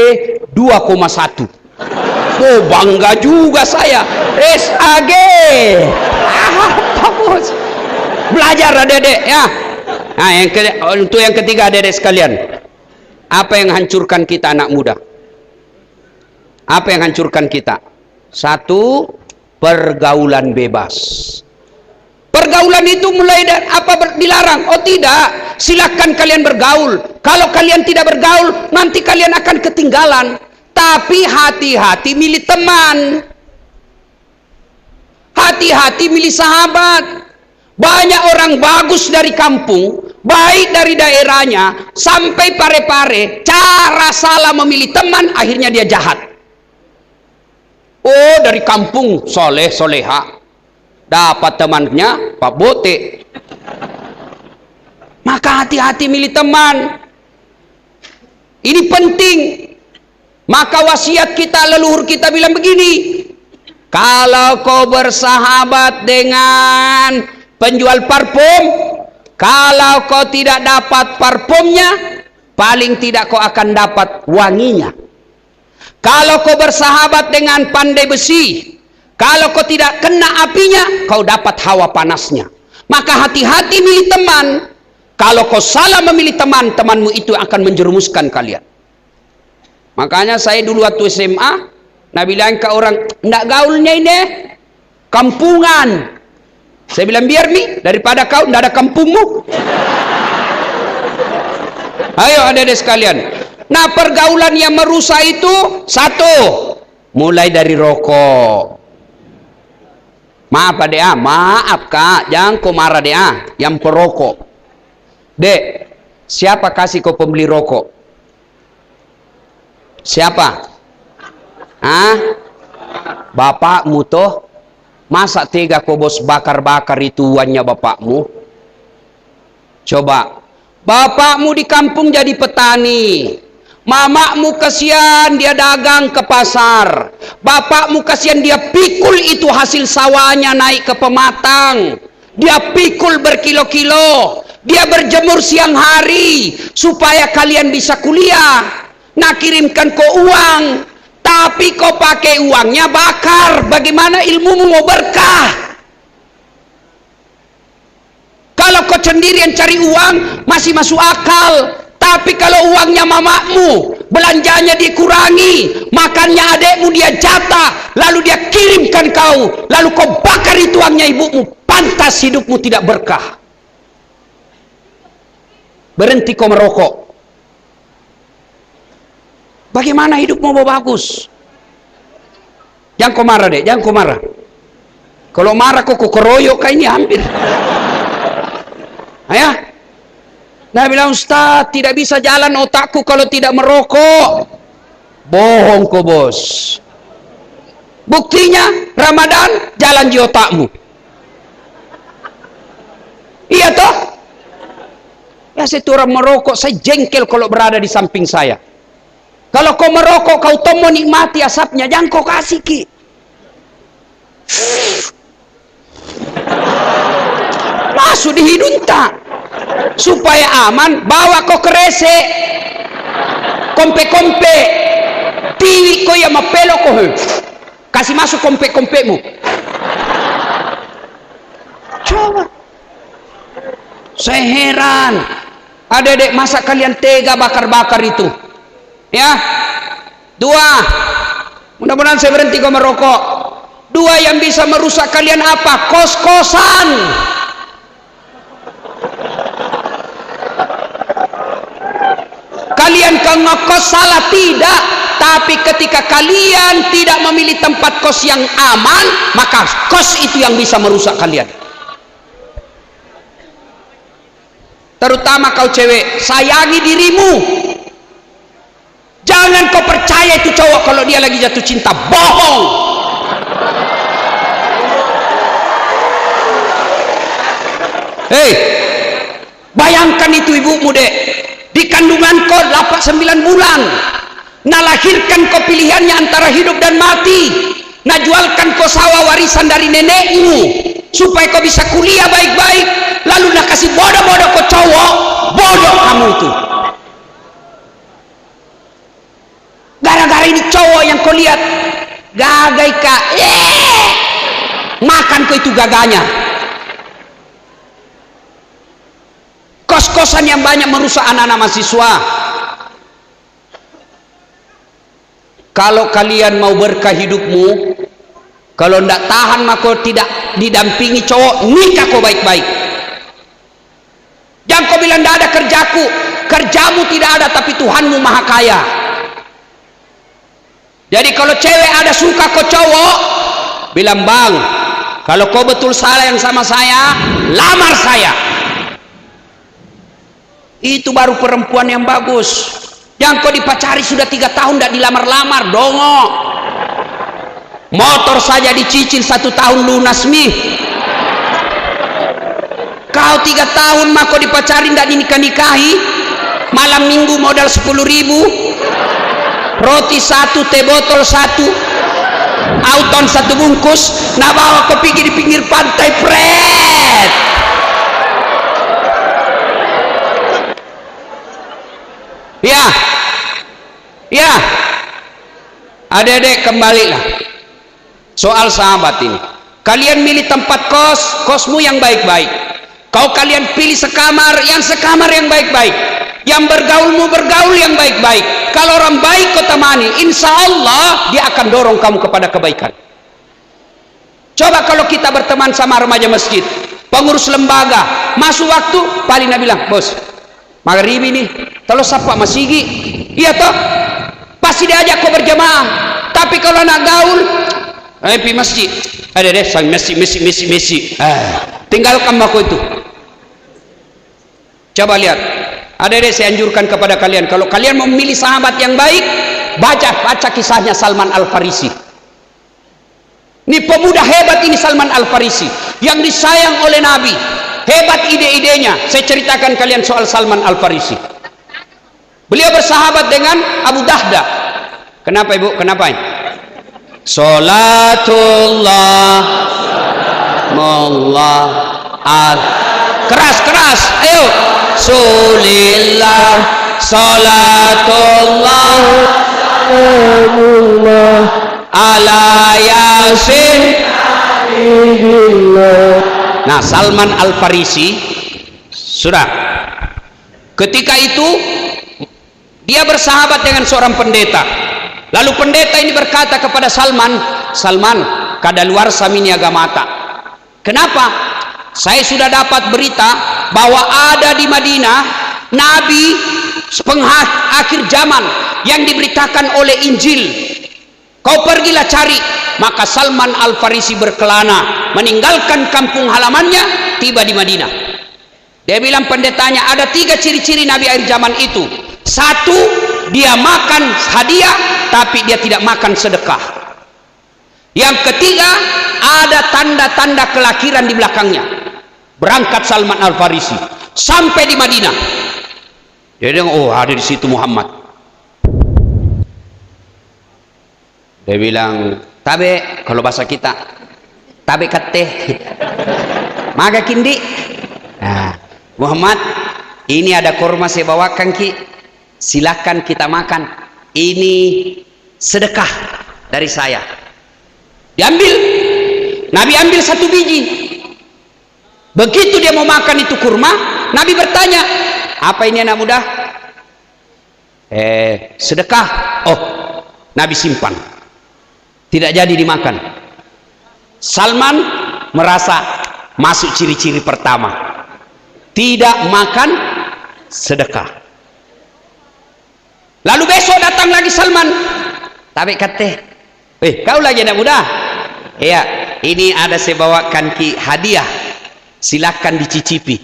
Speaker 1: 2,1. Oh, bangga juga saya. SAG. Bagus. Belajar adek-adek ya. Nah, untuk yang ketiga adek-adek sekalian, apa yang hancurkan kita anak muda? Apa yang hancurkan kita? Satu, pergaulan bebas. Pergaulan itu mulai dari apa dilarang? Oh tidak, silakan kalian bergaul. Kalau kalian tidak bergaul, nanti kalian akan ketinggalan. Tapi hati-hati milih teman. Hati-hati milih sahabat. Banyak orang bagus dari kampung, baik dari daerahnya, sampai Pare-Pare, cara salah memilih teman, akhirnya dia jahat. Oh, dari kampung soleh soleha, dapat temannya Pak Bote. Maka hati-hati milih teman. Ini penting. Maka wasiat kita, leluhur kita bilang begini, kalau kau bersahabat dengan penjual parfum, kalau kau tidak dapat parfumnya, paling tidak kau akan dapat wanginya. Kalau kau bersahabat dengan pandai besi, kalau kau tidak kena apinya, kau dapat hawa panasnya. Maka hati-hati milih teman. Kalau kau salah memilih teman, temanmu itu akan menjerumuskan kalian. Makanya saya dulu waktu SMA, Nabi bilang ke orang, ndak gaulnya ini kampungan. Saya bilang, biar nih, daripada kau ndak ada kampungmu. Ayo adik-adik sekalian. Nah, pergaulan yang merusak itu satu, mulai dari rokok. Maaf Dek, maaf Kak, jangan kau marah Dek, yang perokok. Dek, siapa kasih kau pembeli rokok? Siapa? Bapakmu toh. Masa tega kau bos bakar-bakar itu uangnya bapakmu? Coba, bapakmu di kampung jadi petani. Mamakmu kasihan dia dagang ke pasar. Bapakmu kasihan dia pikul itu hasil sawahnya naik ke pematang. Dia pikul berkilo-kilo. Dia berjemur siang hari supaya kalian bisa kuliah. Nah, kirimkan kau uang, tapi kau pakai uangnya bakar. Bagaimana ilmumu mau berkah? Kalau kau sendirian cari uang masih masuk akal. Tapi kalau uangnya mamamu, belanjanya dikurangi, makannya adekmu dia jatah, lalu dia kirimkan kau, lalu kau bakar itu uangnya ibumu, pantas hidupmu tidak berkah. Berhenti kau merokok. Bagaimana hidupmu mau bagus? Jangan kau marah deh, jangan kau marah. Kalau marah kau keroyok kayak ini hampir. Ayah. Nah, bilang, Ustaz, tidak bisa jalan otakku kalau tidak merokok. Bohong kau, bos. Buktinya Ramadan jalan di otakmu. Iya toh? Ya, saya orang merokok, saya jengkel kalau berada di samping saya. Kalau kau merokok, kau tahu mau nikmati asapnya, jangan kau kasih ki. Masuk di hidung tak. Supaya aman, bawa kau kerese, kompe-kompe, tiwi kau yang mapelo kau, kasih masuk kompe-kompemu. Coba, saya heran, adik-adik masa kalian tega bakar-bakar itu? Ya, dua, mudah-mudahan saya berhenti kau merokok. Dua yang bisa merusak kalian apa? Kos-kosan. Kalian ke ngekos salah tidak, tapi ketika kalian tidak memilih tempat kos yang aman, maka kos itu yang bisa merusak kalian. Terutama kau cewek, sayangi dirimu. Jangan kau percaya itu cowok kalau dia lagi jatuh cinta, bohong. Hei, bayangkan itu ibumu dek, di kandungan kau 9 bulan, nah lahirkan kau pilihannya antara hidup dan mati, nah jualkan kau sawah warisan dari nenekmu supaya kau bisa kuliah baik-baik, lalu nak kasih bodoh-bodoh kau cowok, bodoh kamu itu. Gara-gara ini cowok yang kau lihat gagai kak, makan kau itu gaganya. Kos-kosan yang banyak merusak anak-anak mahasiswa. Kalau kalian mau berkah hidupmu, kalau tidak tahan maka tidak didampingi cowok, nikah kau baik-baik. Jangan kau bilang tidak ada kerjaku, kerjamu tidak ada tapi Tuhanmu maha kaya. Jadi kalau cewek ada suka kau cowok, bilang bang, kalau kau betul salah yang sama saya, lamar saya. Itu baru perempuan yang bagus. Yang kau dipacari sudah 3 tahun tidak dilamar-lamar, dongo. Motor saja dicicil 1 tahun lunas mi. Kau 3 tahun mah kau dipacari tidak dinikah-nikahi. Malam minggu modal 10.000, roti 1, teh botol 1, auton 1 bungkus, nah bawa kau pergi di pinggir pantai, pret. Ya, adik-adik kembalilah soal sahabat ini. Kalian milih tempat kosmu yang baik-baik. Kalian pilih sekamar yang baik-baik. Yang bergaul yang baik-baik. Kalau orang baik kau temani, insya Allah dia akan dorong kamu kepada kebaikan. Coba kalau kita berteman sama remaja masjid, pengurus lembaga, masuk waktu, paling bilang, bos, maghrib ini, terus sapa masigi, iya toh, pasti diajak kau berjamaah. Tapi kalau nak gaul, pi masjid, ada deh, sang Messi, tinggalkan aku itu. Coba lihat, ada deh, saya anjurkan kepada kalian, kalau kalian mau memilih sahabat yang baik, baca kisahnya Salman Al Farisi. Ini pemuda hebat ini, Salman Al Farisi, yang disayang oleh Nabi. Hebat ide-idenya. Saya ceritakan kalian soal Salman Al Farisi. Beliau bersahabat dengan Abu Dahda. Kenapa ibu? Kenapa? Salatullah mullah keras, ayo. Sulillah salatullah ala yasin. Nah, Salman Al-Farisi sudah ketika itu dia bersahabat dengan seorang pendeta. Lalu pendeta ini berkata kepada Salman, Salman, kadaluarsa min niagamata. Kenapa? Saya sudah dapat berita bahwa ada di Madinah nabi akhir zaman yang diberitakan oleh Injil. Kau pergilah cari. Maka Salman Al-Farisi berkelana meninggalkan kampung halamannya, tiba di Madinah. Dia bilang pendetanya, ada 3 ciri-ciri nabi akhir zaman itu. 1, dia makan hadiah tapi dia tidak makan sedekah. Yang ketiga, ada tanda-tanda kelakiran di belakangnya. Berangkat Salman Al-Farisi sampai di Madinah. Dia bilang, oh ada di situ Muhammad. Dia bilang, tabe, kalau bahasa kita, tabe kate, maga kindi. Nah, Muhammad, ini ada kurma saya bawakan ki, silakan kita makan. Ini sedekah dari saya. Diambil, Nabi ambil 1 biji. Begitu dia mau makan itu kurma, Nabi bertanya, apa ini anak muda? Sedekah. Oh, Nabi simpan, tidak jadi dimakan. Salman merasa masuk ciri-ciri pertama, tidak makan sedekah. Lalu besok datang lagi Salman, tapi kata, kau lagi anak muda? Iya, ini ada saya bawakan ki hadiah, silakan dicicipi.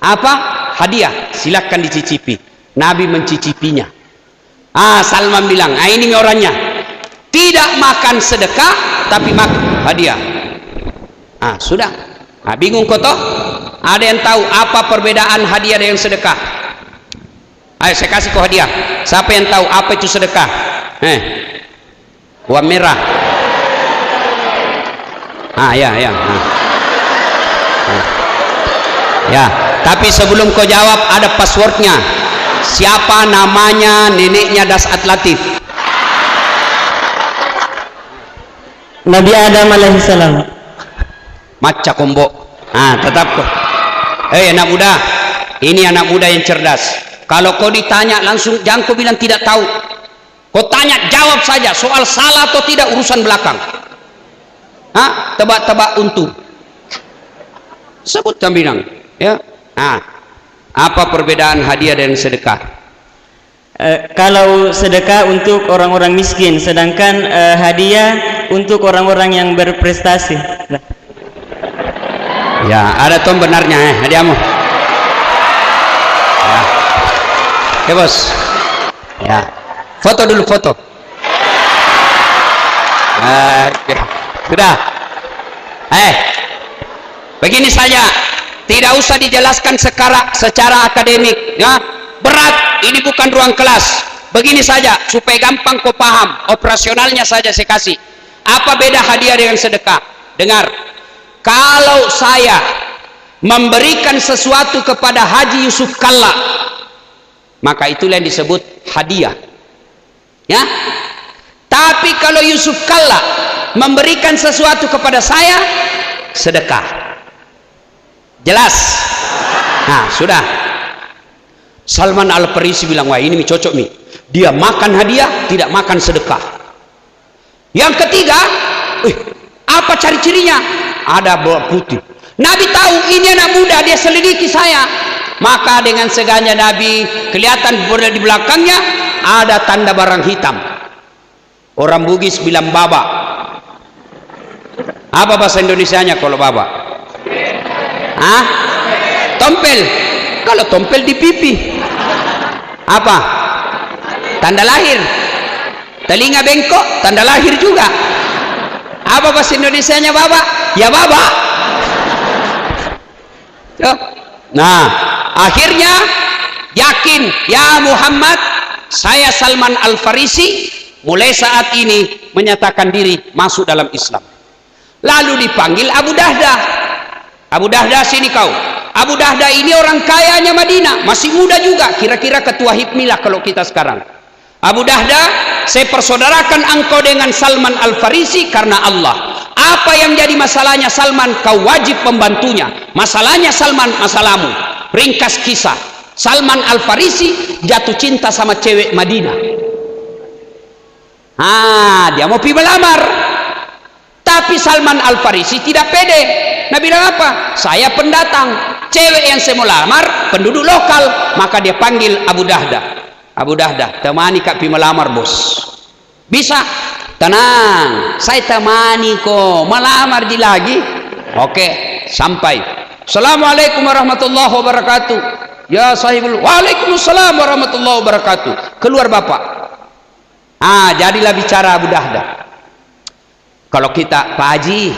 Speaker 1: Apa? Hadiah, silakan dicicipi. Nabi mencicipinya. Salman bilang, ini orangnya, tidak makan sedekah tapi makan hadiah. Sudah. Bingung kau toh? Ada yang tahu apa perbedaan hadiah dengan sedekah? Ayo saya kasih kau hadiah. Siapa yang tahu apa itu sedekah? Uang merah. Ya, tapi sebelum kau jawab ada passwordnya. Siapa namanya neneknya Dasat Latif?
Speaker 2: Nabi Adam alaihissalam.
Speaker 1: Maca kombo. Tetap kau. Anak muda, ini anak muda yang cerdas. Kalau kau ditanya langsung, jangan kau bilang tidak tahu. Kau tanya, jawab saja. Soal salah atau tidak urusan belakang. Tebak-tebak untung. Sebut kami bilang, ya. Apa perbedaan hadiah dan sedekah?
Speaker 2: Kalau sedekah untuk orang-orang miskin, sedangkan hadiah untuk orang-orang yang berprestasi.
Speaker 1: Ya, ada tuh benarnya hadiahmu. Ya. Oke bos. Ya. Foto dulu foto. Sudah. Begini saja. Tidak usah dijelaskan secara akademik, ya. Berat, ini bukan ruang kelas. Begini saja supaya gampang kau paham. Operasionalnya saja saya kasih. Apa beda hadiah dengan sedekah? Dengar. Kalau saya memberikan sesuatu kepada Haji Yusuf Kalla, maka itulah yang disebut hadiah. Ya. Tapi kalau Yusuf Kalla memberikan sesuatu kepada saya, sedekah. Jelas? Sudah. Salman Al-Farisi bilang, wah ini cocok nih. Dia makan hadiah, tidak makan sedekah. Yang ketiga, apa ciri-cirinya? Ada bawang putih. Nabi tahu ini anak muda, dia selidiki saya. Maka dengan segannya Nabi kelihatan di belakangnya ada tanda barang hitam. Orang Bugis bilang baba. Apa bahasa Indonesianya kalau baba? Tompel. Kalau tompel di pipi apa? Tanda lahir. Telinga bengkok, tanda lahir juga. Apa bahasa Indonesianya baba? Ya baba. Nah, akhirnya yakin, ya Muhammad, saya Salman Al-Farisi mulai saat ini menyatakan diri masuk dalam Islam. Lalu dipanggil Abu Dahdah. Abu Dahdah, sini kau. Abu Dahda ini orang kayanya Madinah, masih muda juga, kira-kira ketua HIPMI lah kalau kita sekarang. Abu Dahda, saya persaudarakan engkau dengan Salman Al-Farisi karena Allah. Apa yang jadi masalahnya Salman, kau wajib membantunya. Masalahnya Salman, masalahmu. Ringkas kisah, Salman Al-Farisi jatuh cinta sama cewek Madinah. Dia mau pergi melamar. Tapi Salman Al-Farisi tidak pede. Nah bilang apa? Saya pendatang. Cewek yang saya mau lamar penduduk lokal. Maka dia panggil Abu Dahda. Abu Dahda, temani kak pi melamar bos. Bisa? Tenang, saya temani kok. Melamar di lagi. Oke, sampai. Assalamualaikum warahmatullahi wabarakatuh. Ya sahibul. Waalaikumsalam warahmatullahi wabarakatuh. Keluar bapak. Jadilah bicara Abu Dahda. Kalau kita, Pak Haji,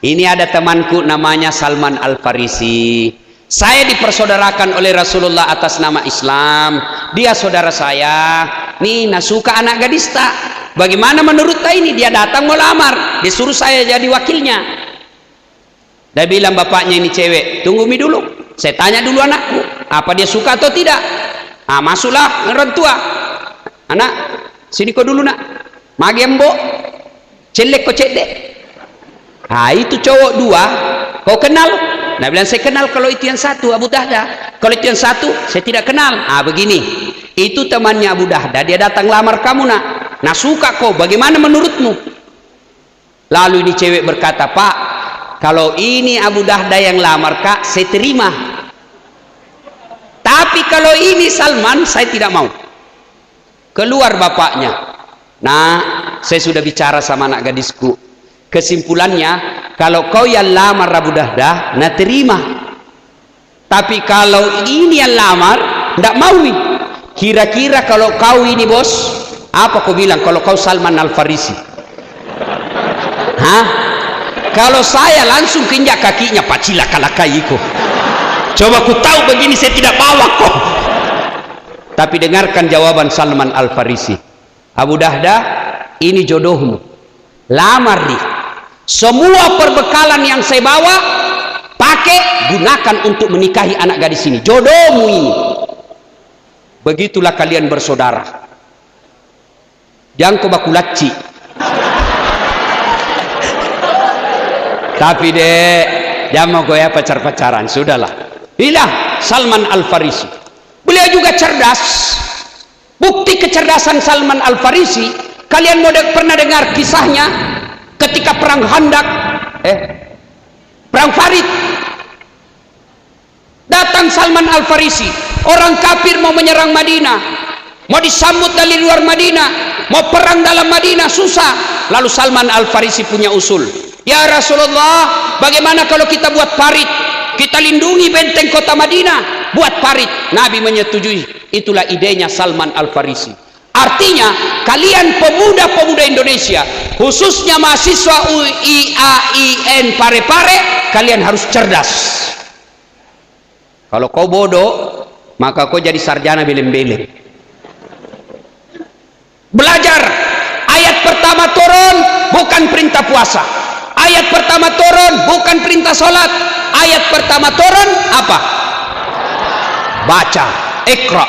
Speaker 1: ini ada temanku namanya Salman Al-Farisi. Saya dipersaudarakan oleh Rasulullah atas nama Islam. Dia saudara saya. Nih, nasuka anak gadis tak? Bagaimana menurut ini? Dia datang mau lamar. Disuruh saya jadi wakilnya. Dia bilang bapaknya ini cewek. Tunggu mi dulu. Saya tanya dulu anakku. Apa dia suka atau tidak? Masuklah orang tua. Anak, sini kau dulu nak. Magi embo. Celek kau cedek. Itu cowok dua. Kau kenal? Nah bilang saya kenal kalau itu yang satu Abu Dahda. Kalau itu yang satu saya tidak kenal. Begini. Itu temannya Abu Dahda. Dia datang lamar kamu nak. Nah suka kau. Bagaimana menurutmu? Lalu ini cewek berkata, Pak, kalau ini Abu Dahda yang lamar kak, saya terima. Tapi kalau ini Salman, saya tidak mau. Keluar bapaknya. Nah, saya sudah bicara sama anak gadisku. Kesimpulannya, kalau kau yang lamar Abu Dahda, nah terima. Tapi kalau ini yang lamar, tidak mau nih. Kira-kira kalau kau ini bos, apa kau bilang kalau kau Salman Al-Farisi? Kalau saya langsung kinjak kakinya, pacilah kalakai kau. Coba ku tahu begini saya tidak bawa kau. Tapi dengarkan jawaban Salman Al-Farisi. Abu Dahda, ini jodohmu. Lamar nih. Semua perbekalan yang saya bawa, pakai, gunakan untuk menikahi anak gadis ini. Jodohmu ini. Begitulah kalian bersaudara. Jangan kau baku laci. Tapi dek, jangan mau goya pacar-pacaran. Sudahlah. Inilah Salman Al-Farisi. Beliau juga cerdas. Bukti kecerdasan Salman Al-Farisi, kalian pernah dengar kisahnya ketika perang Khandaq, perang Farid. Datang Salman Al-Farisi, orang kafir mau menyerang Madinah, mau disambut dari luar Madinah, mau perang dalam Madinah, susah. Lalu Salman Al-Farisi punya usul. Ya Rasulullah, bagaimana kalau kita buat parit? Kita lindungi benteng kota Madinah, buat parit. Nabi menyetujui. Itulah idenya Salman Al-Farisi. Artinya, kalian pemuda-pemuda Indonesia, khususnya mahasiswa UIAIN Parepare, kalian harus cerdas. Kalau kau bodoh, maka kau jadi sarjana beleng-beleng. Belajar. Ayat pertama turun bukan perintah puasa. Ayat pertama turun bukan perintah sholat. Ayat pertama turun apa? Baca, ikra.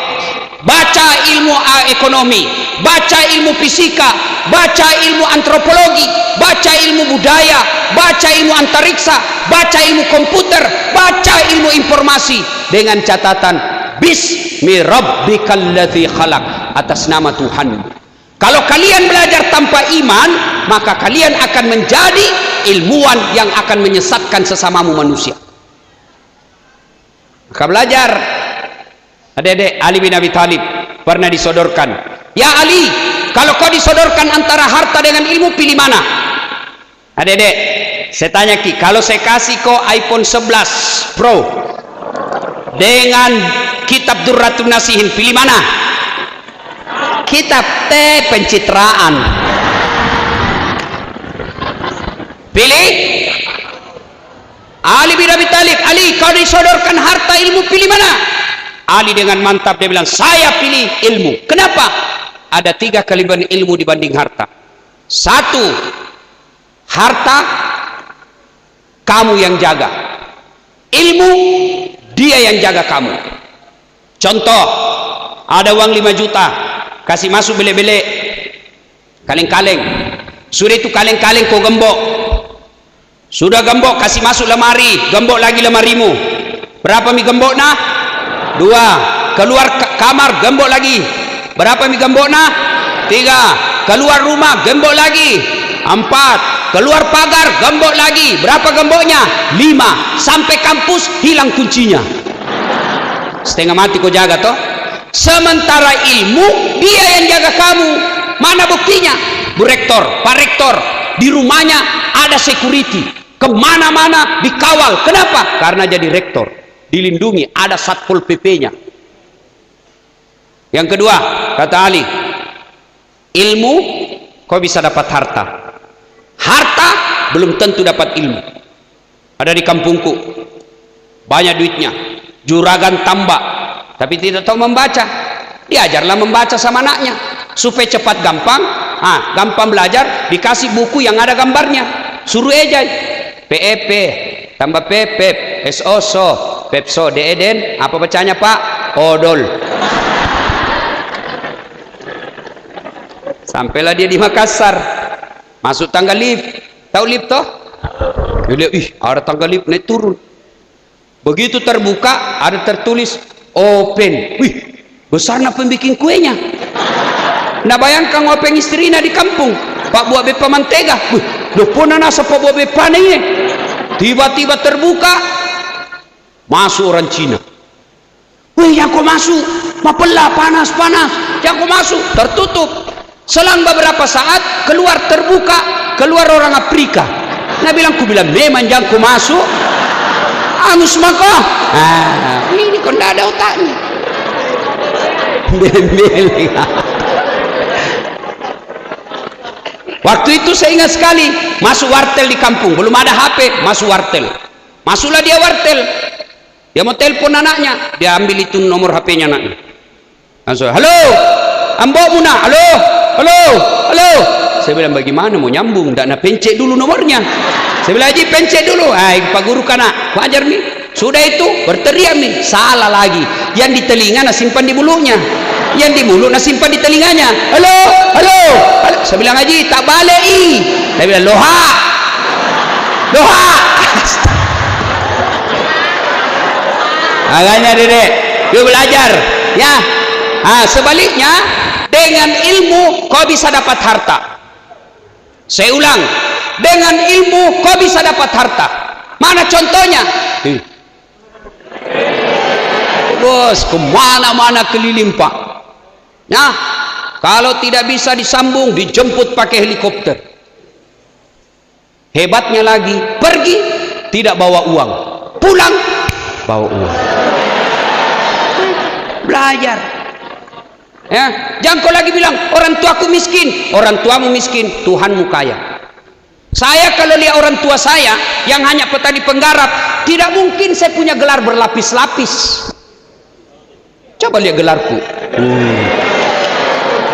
Speaker 1: Baca ilmu ekonomi, baca ilmu fisika, baca ilmu antropologi, baca ilmu budaya, baca ilmu antariksa, baca ilmu komputer, baca ilmu informasi dengan catatan bismi rabbikal ladzi khalaq, atas nama Tuhan. Kalau kalian belajar tanpa iman, maka kalian akan menjadi ilmuwan yang akan menyesatkan sesamamu manusia. Maka belajar. Adik-adik, Ali bin Abi Thalib pernah disodorkan. Ya Ali, kalau kau disodorkan antara harta dengan ilmu, pilih mana? Adik-adik, saya tanya Ki, kalau saya kasih kau iPhone 11 Pro dengan kitab Durratun Nasihin, pilih mana? Kitab pencitraan. Pilih Ali bin Abi Thalib. Ali, kau disodorkan harta ilmu, pilih mana? Ali dengan mantap dia bilang, saya pilih ilmu. Kenapa? Ada 3 kelebihan ilmu dibanding harta. 1, harta kamu yang jaga. Ilmu, dia yang jaga kamu. Contoh, ada uang 5 juta, kasih masuk bele-bele, kaleng-kaleng. Sudah itu kaleng-kaleng kau gembok. Sudah gembok, kasih masuk lemari, gembok lagi lemarimu. Berapa mi gembok nah? 2. Keluar kamar, gembok lagi. Berapa mi gembok nah? 3. Keluar rumah, gembok lagi. 4. Keluar pagar, gembok lagi. Berapa gemboknya? 5. Sampai kampus hilang kuncinya. Setengah mati kau jaga toh. Sementara ilmu, dia yang jaga kamu. Mana buktinya? Bu Rektor, Pak Rektor, di rumahnya ada security, kemana-mana dikawal. Kenapa? Karena jadi rektor, dilindungi, ada satpol pp-nya. Yang kedua, kata Ali, ilmu kau bisa dapat harta. Harta belum tentu dapat ilmu. Ada di kampungku, banyak duitnya, juragan tambak, tapi tidak tahu membaca. Diajarlah membaca sama anaknya supaya cepat gampang. Gampang belajar, dikasih buku yang ada gambarnya, suruh eja. PEP tambah PEP, SOSO, PEPSO, DEDEN, apa bacanya Pak? Odol. Sampailah dia di Makassar, masuk tangga lift. Tahu lift toh? Dia lihat, ada tangga lift naik turun. Begitu terbuka, ada tertulis open. Besarnya pembikin kuenya. Nah bayangkan ngopeng istrinya di kampung, Pak buat bepa mantega. Depan nasa Pak buat bepa nih. Tiba-tiba terbuka, masuk orang Cina. Yang kau masuk, mapelah panas. Yang kau masuk, tertutup. Selang beberapa saat keluar terbuka, keluar orang Afrika. Nah ku bilang memang yang kau masuk. Angus maka. Ini kau tidak ada otaknya. Beli. Waktu itu saya ingat sekali, masuk wartel di kampung, belum ada HP, masuk wartel. Masuklah dia wartel, dia mau telepon anaknya, dia ambil itu nomor HP-nya anaknya. Langsung, halo, ambok muna, halo. Saya bilang bagaimana mau nyambung, tak nak pencet dulu nomornya. Saya bilang haji pencet dulu, Pak Guru kana, wajar nih. Sudah itu berteriak nih, salah lagi. Yang di telinga nak simpan di mulutnya, yang di mulut nak simpan di telinganya. Halo. Saya bilang haji tak balik Saya bilang loha. Makanya dedek, yuk belajar ya. Sebaliknya dengan ilmu kau bisa dapat harta. Saya ulang, dengan ilmu kau bisa dapat harta. Mana contohnya? Bos, kemana-mana keliling Pak. Nah, kalau tidak bisa disambung, dijemput pakai helikopter. Hebatnya lagi, pergi tidak bawa uang, pulang bawa uang. Belajar. Ya, jangan kau lagi bilang orang tuaku miskin. Orang tuamu miskin, Tuhanmu kaya. Saya kalau lihat orang tua saya yang hanya petani penggarap, tidak mungkin saya punya gelar berlapis-lapis. Coba lihat gelarku.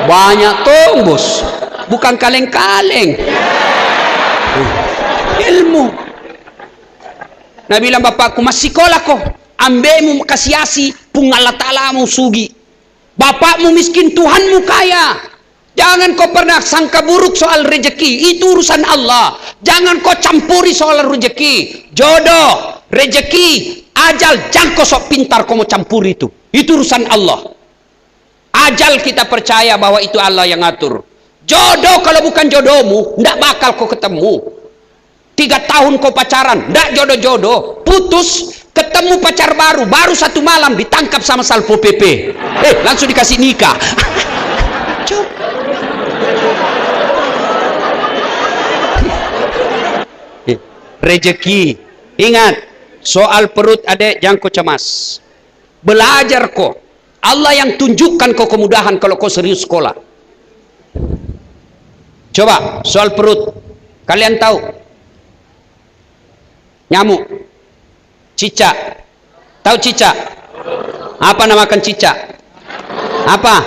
Speaker 1: Banyak tombos, bukan kaleng-kaleng. Ilmu. Nah bilang bapakku, masih sekolah kok, ambemu kasiasi, pungal ta'alamu sugi. Bapakmu miskin, Tuhanmu kaya. Jangan kau pernah sangka buruk soal rezeki, itu urusan Allah. Jangan kau campuri soal rezeki, jodoh, rezeki, ajal. Jangan kau sok pintar kau mau campuri itu urusan Allah. Ajal kita percaya bahwa itu Allah yang ngatur. Jodoh kalau bukan jodohmu, tidak bakal kau ketemu. 3 tahun kau pacaran, tidak jodoh-jodoh, putus, ketemu pacar baru 1 malam ditangkap sama Salpo PP. Langsung dikasih nikah. Rezeki, ingat, soal perut adek jangan kau cemas. Belajar kok, Allah yang tunjukkan kau kemudahan kalau kau serius sekolah. Coba soal perut, kalian tahu nyamuk, cicak, tahu cicak? Apa namakan cicak? Apa?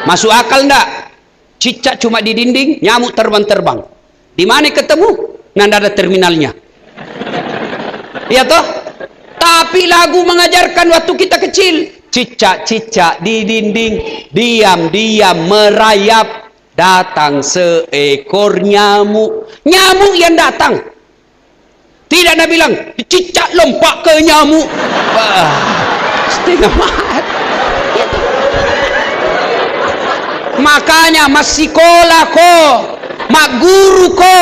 Speaker 1: Masuk akal ndak? Cicak cuma di dinding, nyamuk terbang-terbang. Di mana ketemu? Nanda ada terminalnya. Iya toh? Tapi lagu mengajarkan waktu kita kecil, cicak-cicak di dinding, diam-diam merayap, datang seekor nyamuk. Nyamuk yang datang. Tidak Nabi bilang, cicak lompat ke nyamuk. Setengah mati. Makanya mas sekolah ko, mak guru ko,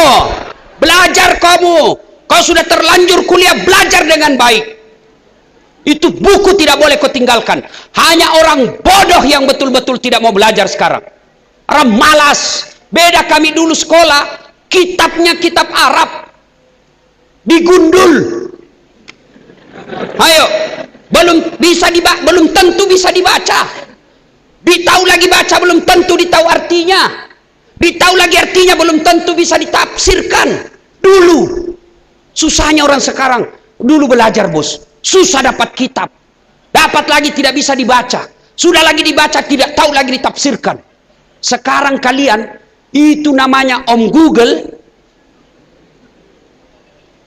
Speaker 1: belajar kamu. Kau sudah terlanjur kuliah, belajar dengan baik. Itu buku tidak boleh kau tinggalkan. Hanya orang bodoh yang betul-betul tidak mau belajar sekarang. Orang malas. Beda kami dulu sekolah, kitabnya kitab Arab, digundul. Ayo, belum tentu bisa dibaca. Ditahu lagi baca belum tentu ditahu artinya. Ditahu lagi artinya belum tentu bisa ditafsirkan. Dulu susahnya orang sekarang. Dulu belajar bos, susah dapat kitab, dapat lagi tidak bisa dibaca, sudah lagi dibaca tidak tahu lagi ditafsirkan. Sekarang kalian itu namanya Om Google,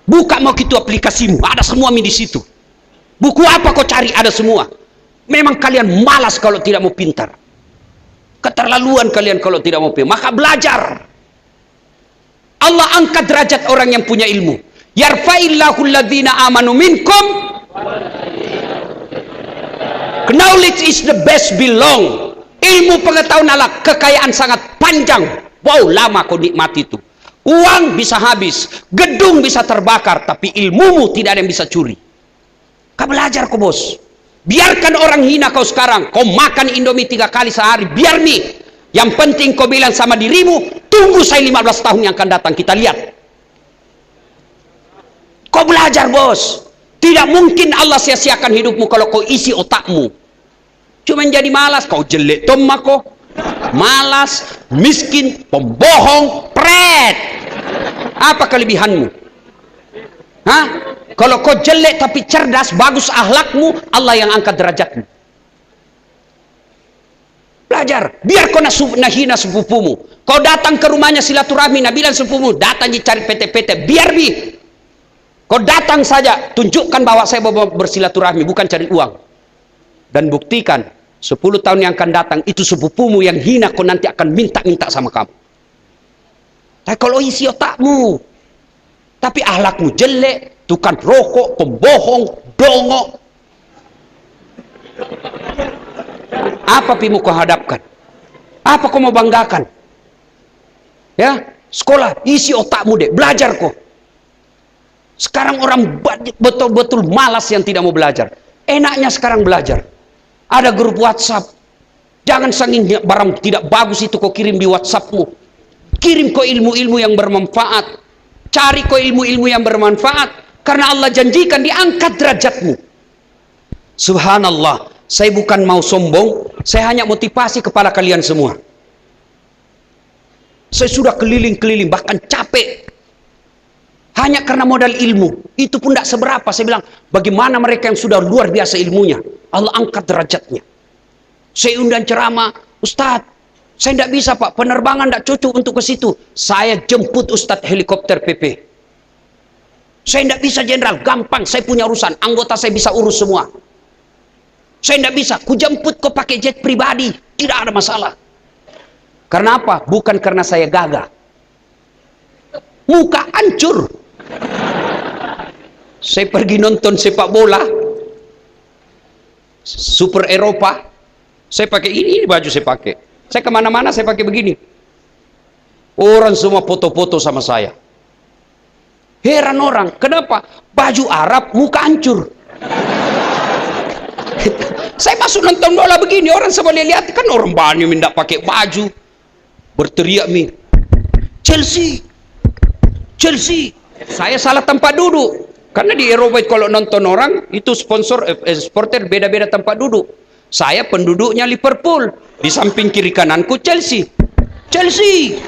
Speaker 1: buka mau gitu aplikasimu, ada semua di situ. Buku apa kau cari ada semua. Memang kalian malas kalau tidak mau pintar. Keterlaluan kalian kalau tidak mau pintar. Maka belajar. Allah angkat derajat orang yang punya ilmu. Yarfa'illahu alladhina amanu minkum. Knowledge is the best belong. Ilmu pengetahuan adalah kekayaan sangat panjang. Wow, lama kau nikmati itu. Uang bisa habis, gedung bisa terbakar, tapi ilmumu tidak ada yang bisa curi. Kau belajar kau bos. Biarkan orang hina kau sekarang. Kau makan Indomie 3 kali sehari, biar nih. Yang penting kau bilang sama dirimu, tunggu saya 15 tahun yang akan datang, kita lihat. Kau belajar bos. Tidak mungkin Allah sia-siakan hidupmu kalau kau isi otakmu. Cuma jadi malas, kau jelek tomah kau. Malas, miskin, pembohong, pret. Apa kelebihanmu? Hah? Kalau kau jelek tapi cerdas, bagus akhlakmu, Allah yang angkat derajatmu. Belajar. Biar kau nahina sepupumu. Kau datang ke rumahnya silaturahmi, bilang sepupumu, datang dicari PT-PT. Biar bi. Kau datang saja, tunjukkan bahwa saya bersilaturahmi, bukan cari uang. Dan buktikan, 10 tahun yang akan datang, itu sepupumu yang hina, kau nanti akan minta-minta sama kamu. Tapi kalau isi otakmu, tapi akhlakmu jelek, tukang rokok, pembohong, dongok. Apa pimu kau hadapkan? Apa kau mau banggakan? Ya, sekolah, isi otakmu deh, belajar kau. Sekarang orang betul-betul malas yang tidak mau belajar. Enaknya sekarang belajar. Ada grup WhatsApp. Jangan sanging barang tidak bagus itu kau kirim di WhatsAppmu. Kirim kau ilmu-ilmu yang bermanfaat. Cari kau ilmu-ilmu yang bermanfaat. Karena Allah janjikan diangkat derajatmu. Subhanallah. Saya bukan mau sombong. Saya hanya motivasi kepada kalian semua. Saya sudah keliling-keliling. Bahkan capek. Hanya karena modal ilmu. Itu pun tidak seberapa. Saya bilang, bagaimana mereka yang sudah luar biasa ilmunya. Allah angkat derajatnya. Saya undang ceramah. Ustadz, saya tidak bisa pak. Penerbangan tidak cocok untuk ke situ. Saya jemput Ustadz helikopter PP. Saya tidak bisa jenderal, gampang, saya punya urusan, anggota saya bisa urus semua. Saya tidak bisa, ku jemput kau pakai jet pribadi, tidak ada masalah. Karena apa? Bukan karena saya gagah. Muka hancur. Saya pergi nonton sepak bola, Super Eropa, saya pakai ini baju saya pakai. Saya kemana-mana saya pakai begini. Orang semua foto-foto sama saya. Heran orang, kenapa? Baju Arab, muka hancur. Saya masuk nonton bola begini, orang semua lihat kan orang banyak tidak pakai baju, berteriak mi, Chelsea, Chelsea. Saya salah tempat duduk, karena di Eropa kalau nonton orang itu sponsor, supporter beda-beda tempat duduk. Saya penduduknya Liverpool, di samping kiri kananku Chelsea, Chelsea.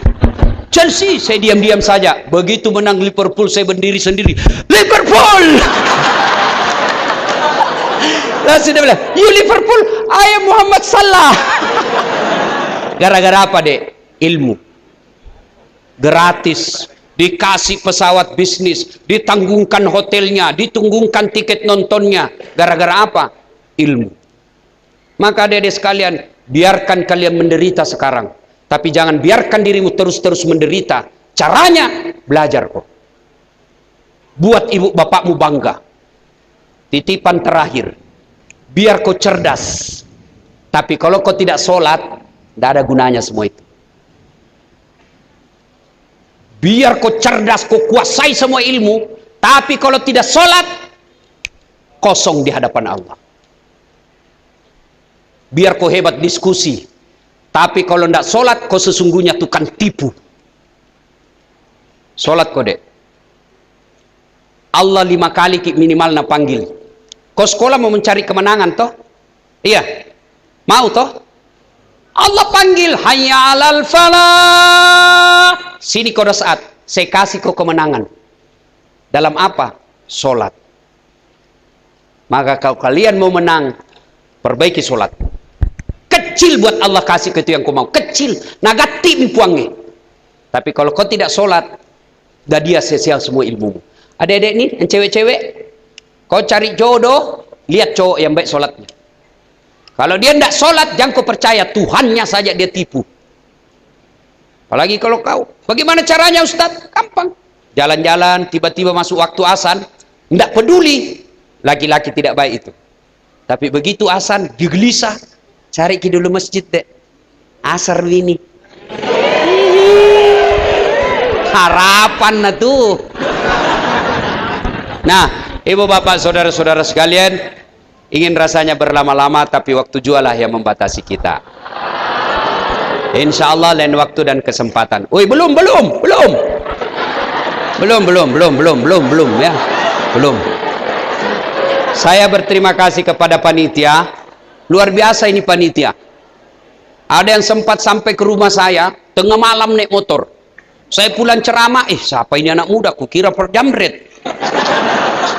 Speaker 1: Chelsea, saya diam-diam saja. Begitu menang Liverpool, saya berdiri sendiri. Liverpool! Langsung dia bilang, you Liverpool, I am Muhammad Salah. Gara-gara apa dek? Ilmu. Gratis. dikasih pesawat bisnis, ditanggungkan hotelnya, ditunggungkan tiket nontonnya. Gara-gara apa? Ilmu. Maka adik-adik sekalian, biarkan kalian menderita sekarang, tapi jangan biarkan dirimu terus-terus menderita. Caranya belajar kok. Buat ibu bapakmu bangga. Titipan terakhir, biar kau cerdas. Tapi kalau kau tidak sholat, tidak ada gunanya semua itu. Biar kau cerdas, kau kuasai semua ilmu, tapi kalau tidak sholat, kosong di hadapan Allah. Biar kau hebat diskusi, tapi kalau tidak sholat, kau sesungguhnya tukang tipu. Sholat kau dek. Allah 5 kali minimal na panggil. Kau sekolah mau mencari kemenangan toh? Iya. Mau toh? Allah panggil, hayya 'alal falah. Sini kau dah saat, saya kasih kau kemenangan. Dalam apa? Sholat. Maka kalau kalian mau menang, perbaiki sholat. Kecil buat Allah kasih ke itu yang kau mau. Kecil. Nagati mimpuangnya. Tapi kalau kau tidak sholat, dah dia sia-sia semua ilmumu. Adik-adik nih, yang cewek-cewek, kau cari jodoh, lihat cowok yang baik sholatnya. Kalau dia tidak sholat, jangan kau percaya, Tuhannya saja dia tipu. Apalagi kalau kau, bagaimana caranya Ustaz? Gampang. Jalan-jalan, tiba-tiba masuk waktu azan, tidak peduli. Laki-laki tidak baik itu. Tapi begitu azan, digelisah. Cari ke dulu masjid dek. Asar ini. Harapan nah tuh. Nah, ibu bapak saudara-saudara sekalian, ingin rasanya berlama-lama, tapi waktu jualah yang membatasi kita. Insya Allah lain waktu dan kesempatan. Woi, belum ya, belum. Saya berterima kasih kepada panitia. Luar biasa ini panitia. Ada yang sempat sampai ke rumah saya tengah malam naik motor. Saya pulang ceramah, siapa ini anak muda? Kukira perjamret.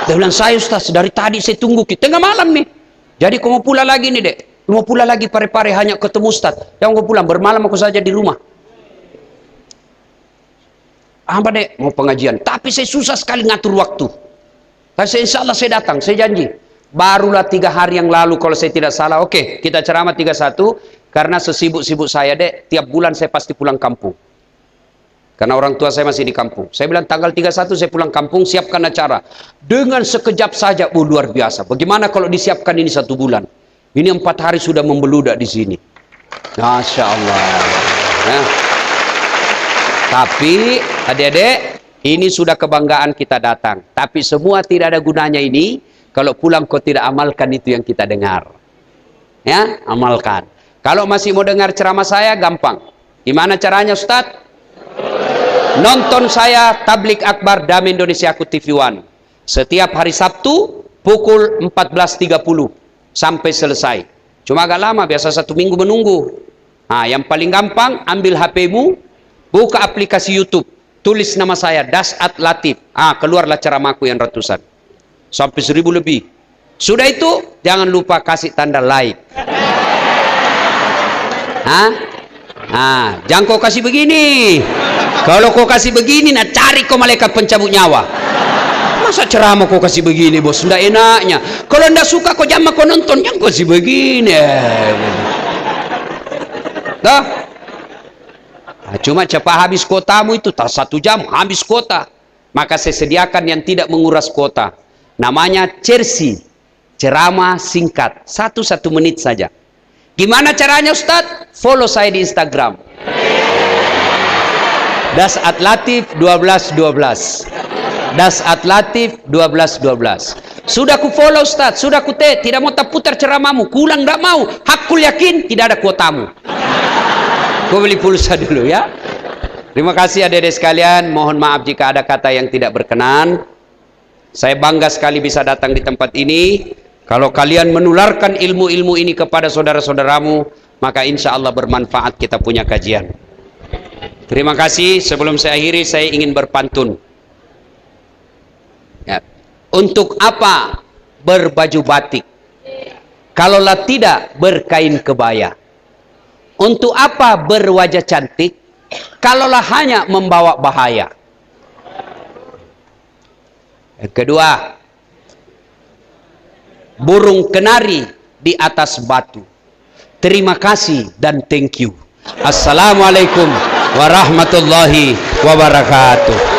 Speaker 1: Dia bilang, saya Ustaz, dari tadi saya tunggu tengah malam nih. Jadi kau mau pulang lagi nih dek. Mau pulang lagi pare-pare hanya ketemu Ustaz. Jangan kau pulang, bermalam aku saja di rumah. Apa dek? Mau pengajian. Tapi saya susah sekali ngatur waktu. Tapi insya Allah saya datang, saya janji. Barulah 3 hari yang lalu kalau saya tidak salah. Oke, kita ceramah 31. Karena sesibuk-sibuk saya dek, tiap bulan saya pasti pulang kampung. Karena orang tua saya masih di kampung. Saya bilang tanggal 31 saya pulang kampung, siapkan acara. Dengan sekejap saja, luar biasa. Bagaimana kalau disiapkan ini 1 bulan? Ini 4 hari sudah membeludak di sini. Masya Allah. Nah. Tapi adik-adik, ini sudah kebanggaan kita datang. Tapi semua tidak ada gunanya ini kalau pulang kau tidak amalkan itu yang kita dengar. Ya, amalkan. Kalau masih mau dengar ceramah saya, gampang. Gimana caranya Ustaz? Nonton saya Tablik Akbar Damai Indonesiaku TV One. Setiap hari Sabtu pukul 14.30 sampai selesai. Cuma agak lama, biasa 1 minggu menunggu. Nah, yang paling gampang, ambil HP-mu, buka aplikasi YouTube, tulis nama saya Dasat Latif. Keluarlah ceramahku yang ratusan. Sampai 1000 lebih. Sudah itu, jangan lupa kasih tanda like. Jangan kau kasih begini. Kalau kau kasih begini, cari kau malaikat pencabut nyawa. Masa ceramah kau kasih begini, bos? Nggak enaknya. Kalau nggak suka kau jangan kau nonton, jangan kau kasih begini. Dah. Cuma cepat habis kotamu itu, 1 jam habis kota. Maka saya sediakan yang tidak menguras kota. Namanya Cersi, ceramah singkat, 1 menit saja. Gimana caranya Ustaz? Follow saya di Instagram. Dasat Latif 1212. Dasat Latif 1212. Sudah ku follow Ustaz, sudah ku tidak mau tak putar ceramahmu, kulang enggak mau. Hakul yakin tidak ada kuotamu. Ku beli pulsa dulu ya. Terima kasih adik-adik sekalian, mohon maaf jika ada kata yang tidak berkenan. Saya bangga sekali bisa datang di tempat ini. Kalau kalian menularkan ilmu-ilmu ini kepada saudara-saudaramu, maka insya Allah bermanfaat kita punya kajian. Terima kasih. Sebelum saya akhiri, saya ingin berpantun. Ya. Untuk apa berbaju batik? Kalaulah tidak berkain kebaya. Untuk apa berwajah cantik? Kalaulah hanya membawa bahaya. Yang kedua, burung kenari di atas batu. Terima kasih dan thank you. Assalamualaikum warahmatullahi wabarakatuh.